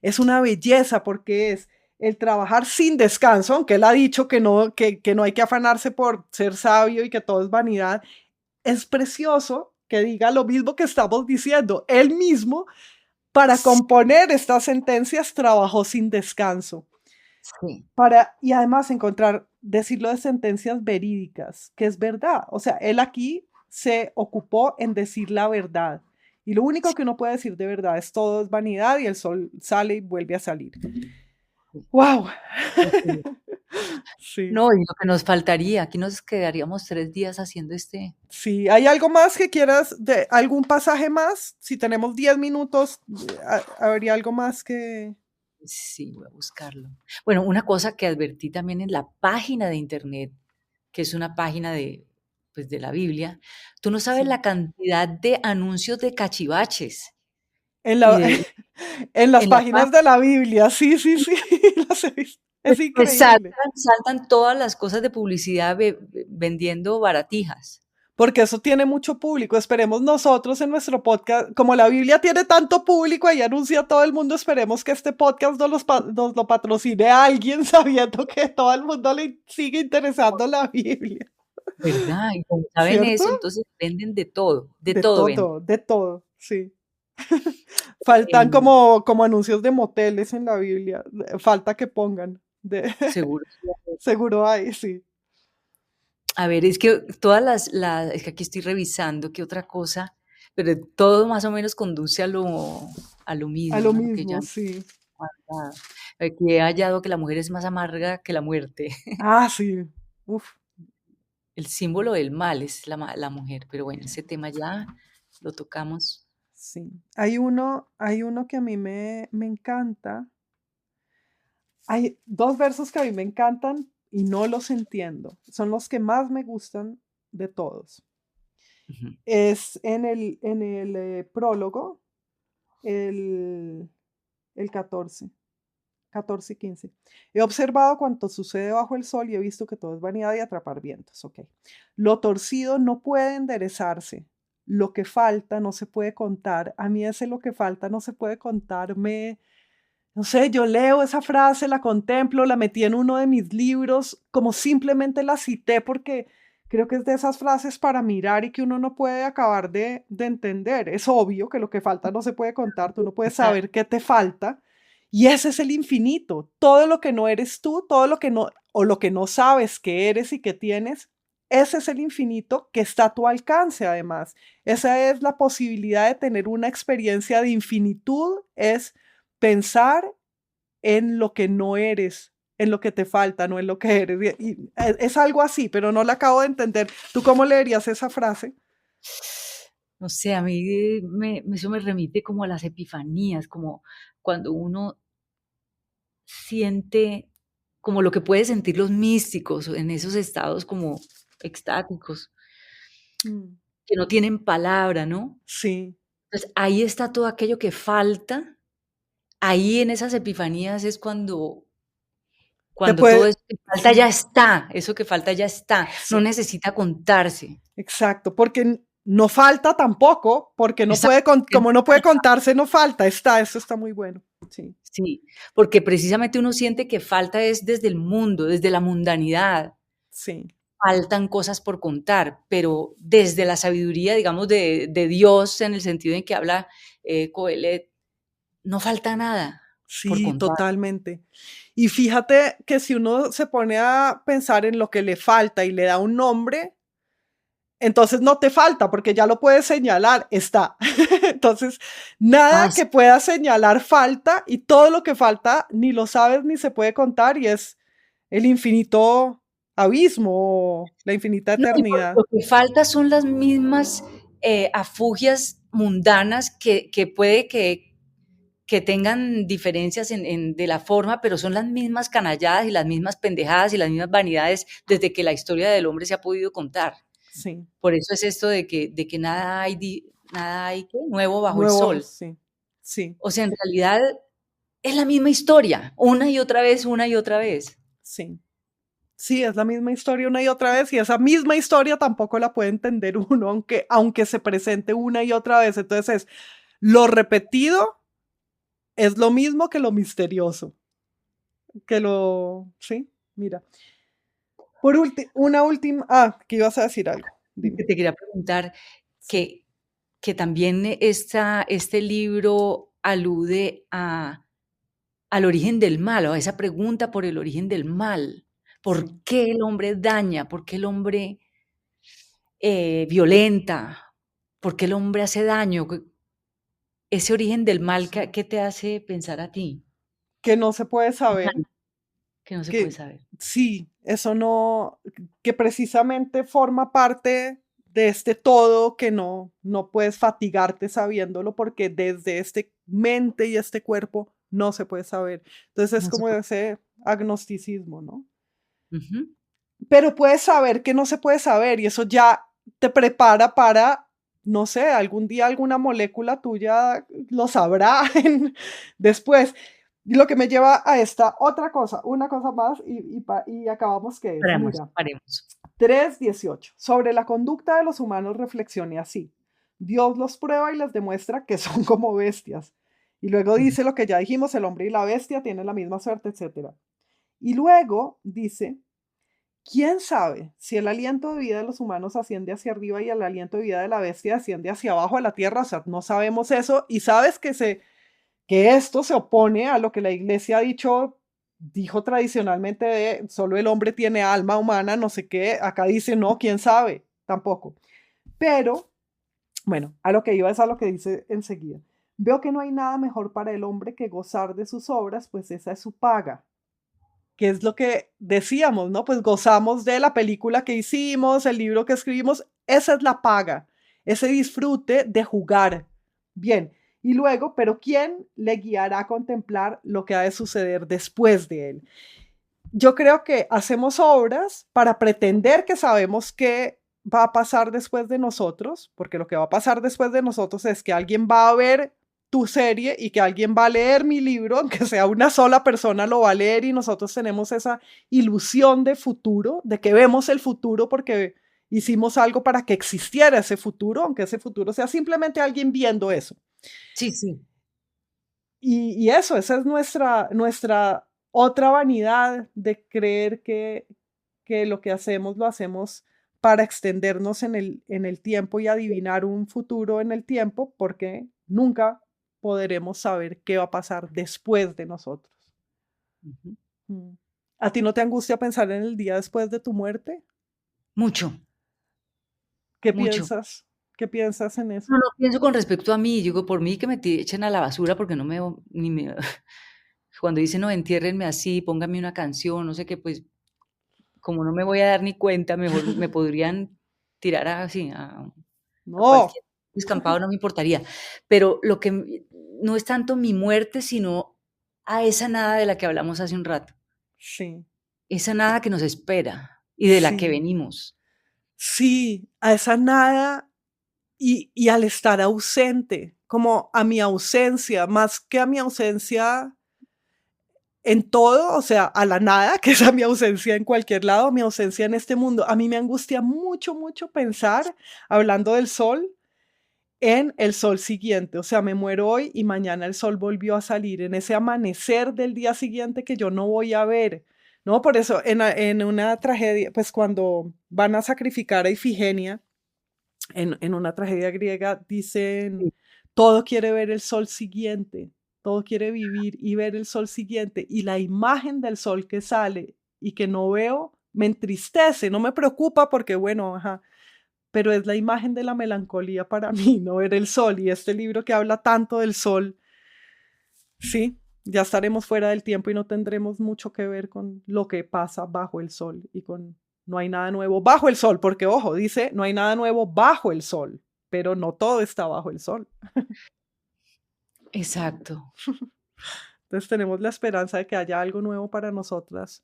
es una belleza porque es el trabajar sin descanso, aunque él ha dicho que no hay que afanarse por ser sabio y que todo es vanidad. Es precioso que diga lo mismo que estamos diciendo. Él mismo, para componer estas sentencias, trabajó sin descanso. Sí. Y además encontrar, decirlo de sentencias verídicas, que es verdad. O sea, él aquí se ocupó en decir la verdad. Y lo único que uno puede decir de verdad es todo es vanidad y el sol sale y vuelve a salir. ¡Wow! Sí. Sí. No, y lo que nos faltaría, aquí nos quedaríamos 3 días haciendo Sí, ¿hay algo más que quieras, de algún pasaje más? Si tenemos 10 minutos, habría algo más que... Sí, voy a buscarlo. Bueno, una cosa que advertí también en la página de internet, que es una página pues, de la Biblia, tú no sabes Sí. la cantidad de anuncios de cachivaches En, y la, en las en la páginas página. de la Biblia, sí, sí, sí, las he visto. Es Pues increíble. saltan todas las cosas de publicidad vendiendo baratijas. Porque eso tiene mucho público. Esperemos nosotros en nuestro podcast, como la Biblia tiene tanto público, ahí anuncia a todo el mundo, esperemos que este podcast nos lo patrocine a alguien sabiendo que todo el mundo le sigue interesando la Biblia. ¿Verdad? Y como saben ¿Cierto? eso, entonces venden de De todo venden. todo, de todo, sí. Faltan Em, como anuncios de moteles en la Biblia. Falta que pongan. seguro. Seguro hay, sí. A ver, es que es que aquí estoy revisando qué otra cosa, pero todo más o menos conduce a lo A lo mismo, a lo que ya mismo, sí. que he hallado que la mujer es más amarga que la muerte. Ah, sí. Uf, El símbolo del mal es la mujer, pero bueno, ese tema ya lo tocamos. sí. Hay uno que a mí me encanta. Hay dos versos que a mí me encantan y no los entiendo. Son los que más me gustan de todos. Ujú, Es en el prólogo, el, el 14 y 15. He observado cuanto sucede bajo el sol y he visto que todo es vanidad y atrapar vientos. Ok. Lo torcido no puede enderezarse. Lo que falta no se puede contar. A mí ese lo que falta no se puede contar. No sé, yo leo esa frase, la contemplo, la metí en uno de mis libros, como simplemente la cité porque creo que es de esas frases para mirar y que uno no puede acabar de entender. Es obvio que lo que falta no se puede contar, tú no puedes exacto. saber qué te falta. Y ese es el infinito. Todo lo que no eres tú, todo lo que no, o lo que no sabes que eres y que tienes, ese es el infinito que está a tu alcance además. Esa es la posibilidad de tener una experiencia de infinitud, es pensar en lo que no eres, en lo que te falta, no en lo que eres. Es algo así, pero no la acabo de entender. ¿Tú cómo leerías esa frase? No sé, a mí eso me remite como a las epifanías, como cuando uno siente como lo que pueden sentir los místicos en esos estados como extáticos, Mm, que no tienen palabra, ¿no? sí, Entonces, ahí está todo aquello que falta, ahí en esas epifanías es te cuando todo puede, eso que falta sí, ya está, eso que falta ya está, no eso, necesita contarse. exacto, porque no falta tampoco, porque no Exacto, puede, como no puede contarse, no falta, está, eso está muy bueno, sí, sí, porque precisamente uno siente que falta es desde el mundo, desde la mundanidad. sí, Faltan cosas por contar, pero desde la sabiduría, digamos, de Dios, en el sentido en que habla Coelet, no falta nada por sí, contar. totalmente. Y fíjate que si uno se pone a pensar en lo que le falta y le da un nombre, entonces no te falta porque ya lo puedes señalar, está. Entonces, Ah, nada sí, que pueda señalar falta y todo lo que falta ni lo sabes ni se puede contar y es el infinito abismo, la infinita no, y eternidad. lo que falta son las mismas afugias mundanas que puede que tengan diferencias de la forma, pero son las mismas canalladas y las mismas pendejadas y las mismas vanidades desde que la historia del hombre se ha podido contar. Sí. Por eso es esto de que nada hay, nada hay ¿qué? Nuevo bajo el Nuevo, sol. sí. Sí. O sea, en realidad es la misma historia, una y otra vez, una y otra vez. Sí. Sí, es la misma historia una y otra vez, y esa misma historia tampoco la puede entender uno, aunque se presente una y otra vez. Entonces, lo repetido es lo mismo que lo misterioso. Sí, mira. Por último, una última. Que ibas a decir algo. Dime. Te quería preguntar Sí. que también este libro alude al origen del mal, o a esa pregunta por el origen del mal. ¿Por Sí. qué el hombre daña? ¿Por qué el hombre violenta? ¿Por qué el hombre hace daño? Ese origen del mal, ¿qué te hace pensar a ti? Que no se puede saber. Que no se puede Que saber. sí, eso no, que precisamente forma parte de este todo, que no puedes fatigarte sabiéndolo, porque desde este mente y este cuerpo no se puede saber. Entonces es No se como puede. ese agnosticismo, ¿no? Ujú. Pero puedes saber que no se puede saber, y eso ya te prepara para, no sé, algún día alguna molécula tuya lo sabrá después. Y lo que me lleva a esta otra cosa, una cosa más, y acabamos, que es, Paremos, mira, paremos. 3:18. Sobre la conducta de los humanos reflexione así: Dios los prueba y les demuestra que son como bestias. Y luego Ujú. dice lo que ya dijimos: el hombre y la bestia tienen la misma suerte, etc. Y luego dice: ¿quién sabe si el aliento de vida de los humanos asciende hacia arriba y el aliento de vida de la bestia asciende hacia abajo a la tierra? O sea, no sabemos eso. Y sabes que esto se opone a lo que la iglesia dijo tradicionalmente, de solo el hombre tiene alma humana, no sé qué. Acá dice, no, quién sabe, tampoco. Pero, bueno, a lo que iba es a lo que dice enseguida. Veo que no hay nada mejor para el hombre que gozar de sus obras, pues esa es su paga. Que es lo que decíamos, ¿no? Pues gozamos de la película que hicimos, el libro que escribimos, esa es la paga, ese disfrute de jugar. Bien, y luego, pero ¿quién le guiará a contemplar lo que ha de suceder después de él? Yo creo que hacemos obras para pretender que sabemos qué va a pasar después de nosotros, porque lo que va a pasar después de nosotros es que alguien va a ver tu serie y que alguien va a leer mi libro, aunque sea una sola persona lo va a leer, y nosotros tenemos esa ilusión de futuro, de que vemos el futuro porque hicimos algo para que existiera ese futuro, aunque ese futuro sea simplemente alguien viendo eso. Sí, sí. Y eso, esa es nuestra otra vanidad, de creer que lo que hacemos lo hacemos para extendernos en el tiempo y adivinar un futuro en el tiempo, porque nunca podremos saber qué va a pasar después de nosotros. Ujú. Mm. ¿A ti no te angustia pensar en el día después de tu muerte? Mucho, ¿Qué mucho. piensas? ¿Qué piensas en eso? No, no pienso con respecto a mí, digo, por mí que me echen a la basura porque no me, ni me, cuando dicen, no, entiérrenme así, pónganme una canción, no sé qué, pues como no me voy a dar ni cuenta, mejor me podrían tirar así a No, cualquier descampado, no me importaría. Pero lo que no es tanto mi muerte, sino a esa nada de la que hablamos hace un rato, sí, esa nada que nos espera y de la que sí, venimos. sí, a esa nada. Y al estar ausente, como a mi ausencia, más que a mi ausencia en todo, o sea, a la nada, que es a mi ausencia en cualquier lado, mi ausencia en este mundo. A mí me angustia mucho, mucho pensar, hablando del sol, en el sol siguiente. O sea, me muero hoy y mañana el sol volvió a salir, en ese amanecer del día siguiente que yo no voy a ver. No, por eso en una tragedia, pues cuando van a sacrificar a Ifigenia, en una tragedia griega, dicen: Sí. todo quiere ver el sol siguiente, todo quiere vivir y ver el sol siguiente, y la imagen del sol que sale y que no veo me entristece, no me preocupa porque, bueno, ajá, pero es la imagen de la melancolía para mí, no ver el sol. Y este libro que habla tanto del sol, sí, ya estaremos fuera del tiempo y no tendremos mucho que ver con lo que pasa bajo el sol, y con no hay nada nuevo bajo el sol, porque ojo, dice no hay nada nuevo bajo el sol, pero no todo está bajo el sol. Exacto. Entonces tenemos la esperanza de que haya algo nuevo para nosotras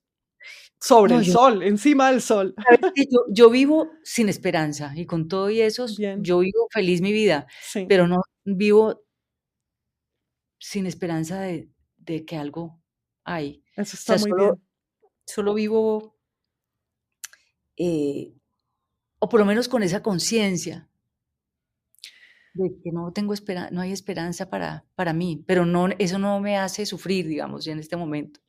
sobre No, el sol, encima del sol. ¿sabes qué? Yo vivo sin esperanza y con todo y eso, Bien, yo vivo feliz mi vida, sí, pero no vivo sin esperanza de que algo hay. eso O está sea, muy bien. solo vivo, eh, o por lo menos con esa conciencia de que no hay esperanza para mí, pero no, eso no me hace sufrir, digamos, en este momento.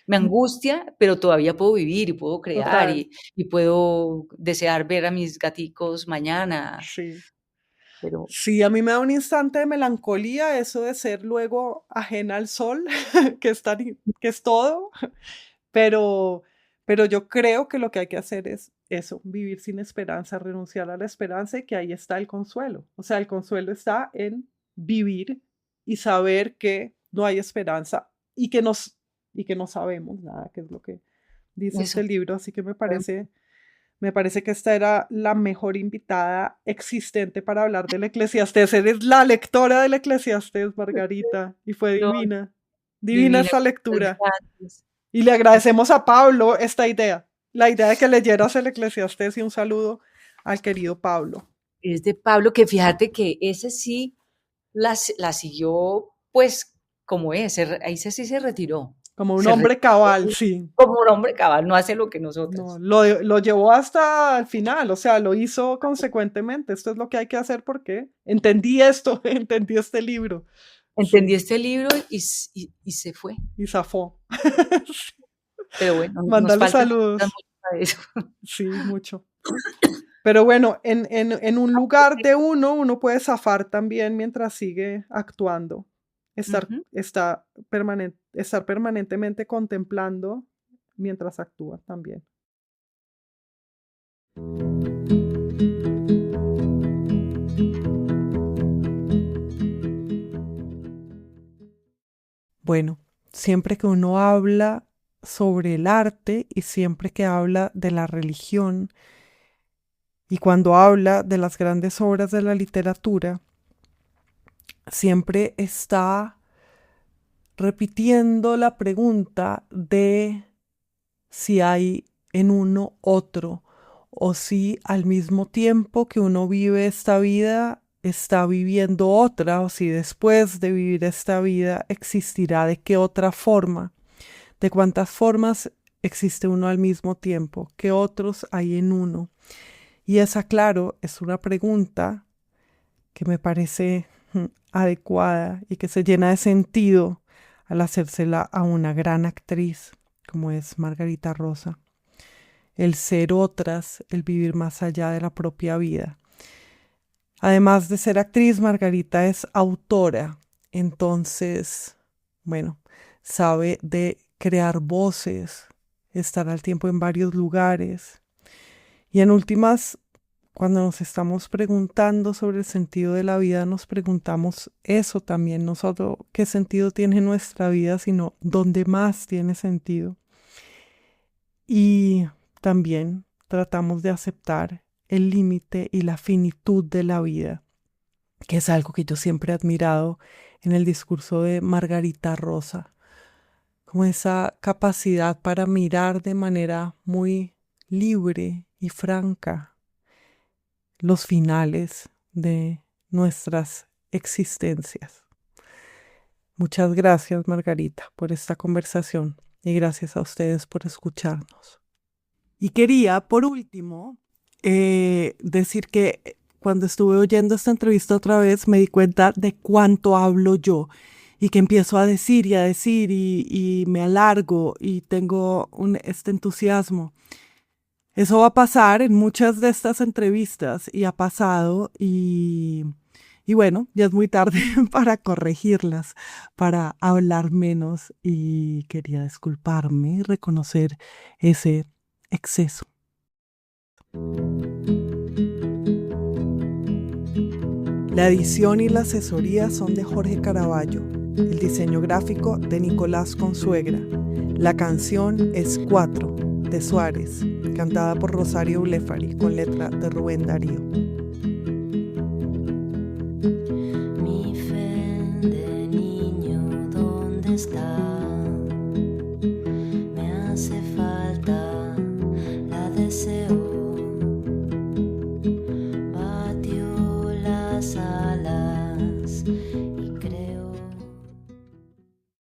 Me Mm, angustia, pero todavía puedo vivir y puedo crear total, y puedo desear ver a mis gaticos mañana, sí. pero Sí, a mí me da un instante de melancolía eso de ser luego ajena al sol, que es todo, pero, pero yo creo que lo que hay que hacer es eso, vivir sin esperanza, renunciar a la esperanza y que ahí está el consuelo. O sea, el consuelo está en vivir y saber que no hay esperanza y y que no sabemos nada, que es lo que dice este eso. libro. Así que me parece que esta era la mejor invitada existente para hablar del Eclesiastés. Eres la lectora del Eclesiastés, Margarita, y fue No, divina, divina divina, esta muchas lectura. gracias. Y le agradecemos a Pablo esta idea, la idea de que leyeras el Eclesiastés y un saludo al querido Pablo. Es de Pablo, que fíjate que ese sí la siguió, pues, como es, ahí sí se retiró. Como un Se hombre cabal, retiró sí. como un hombre cabal, no hace lo que No, nosotras. lo llevó hasta el final, o sea, lo hizo consecuentemente. Esto es lo que hay que hacer porque entendí esto, entendí este libro. Entendí Sí, este libro y se fue. y zafó. Pero bueno, nos Mándale faltan saludos. mucho para eso. Sí, mucho. Pero bueno, en un lugar de uno puede zafar también mientras sigue actuando. Ujú. Estar permanentemente contemplando mientras actúa también. Bueno, siempre que uno habla sobre el arte y siempre que habla de la religión y cuando habla de las grandes obras de la literatura, siempre está repitiendo la pregunta de si hay en uno otro o si al mismo tiempo que uno vive esta vida está viviendo otra o si después de vivir esta vida existirá de qué otra forma, de cuántas formas existe uno al mismo tiempo, qué otros hay en uno. Y esa, claro, es una pregunta que me parece adecuada y que se llena de sentido al hacérsela a una gran actriz como es Margarita Rosa. El ser otras, el vivir más allá de la propia vida. Además de ser actriz, Margarita es autora, entonces, bueno, sabe de crear voces, estar al tiempo en varios lugares. Y en últimas, cuando nos estamos preguntando sobre el sentido de la vida, nos preguntamos eso también, no solo qué sentido tiene nuestra vida, sino dónde más tiene sentido. Y también tratamos de aceptar el límite y la finitud de la vida, que es algo que yo siempre he admirado en el discurso de Margarita Rosa, como esa capacidad para mirar de manera muy libre y franca los finales de nuestras existencias. Muchas gracias, Margarita, por esta conversación y gracias a ustedes por escucharnos. Y quería, por último, decir que cuando estuve oyendo esta entrevista otra vez me di cuenta de cuánto hablo yo y que empiezo a decir y me alargo y tengo este entusiasmo. Eso va a pasar en muchas de estas entrevistas y ha pasado y bueno, ya es muy tarde para corregirlas, para hablar menos y quería disculparme y reconocer ese exceso. La edición y la asesoría son de Jorge Caraballo, el diseño gráfico de Nicolás Consuegra. La canción es 4 de Suárez, cantada por Rosario Blefari con letra de Rubén Darío.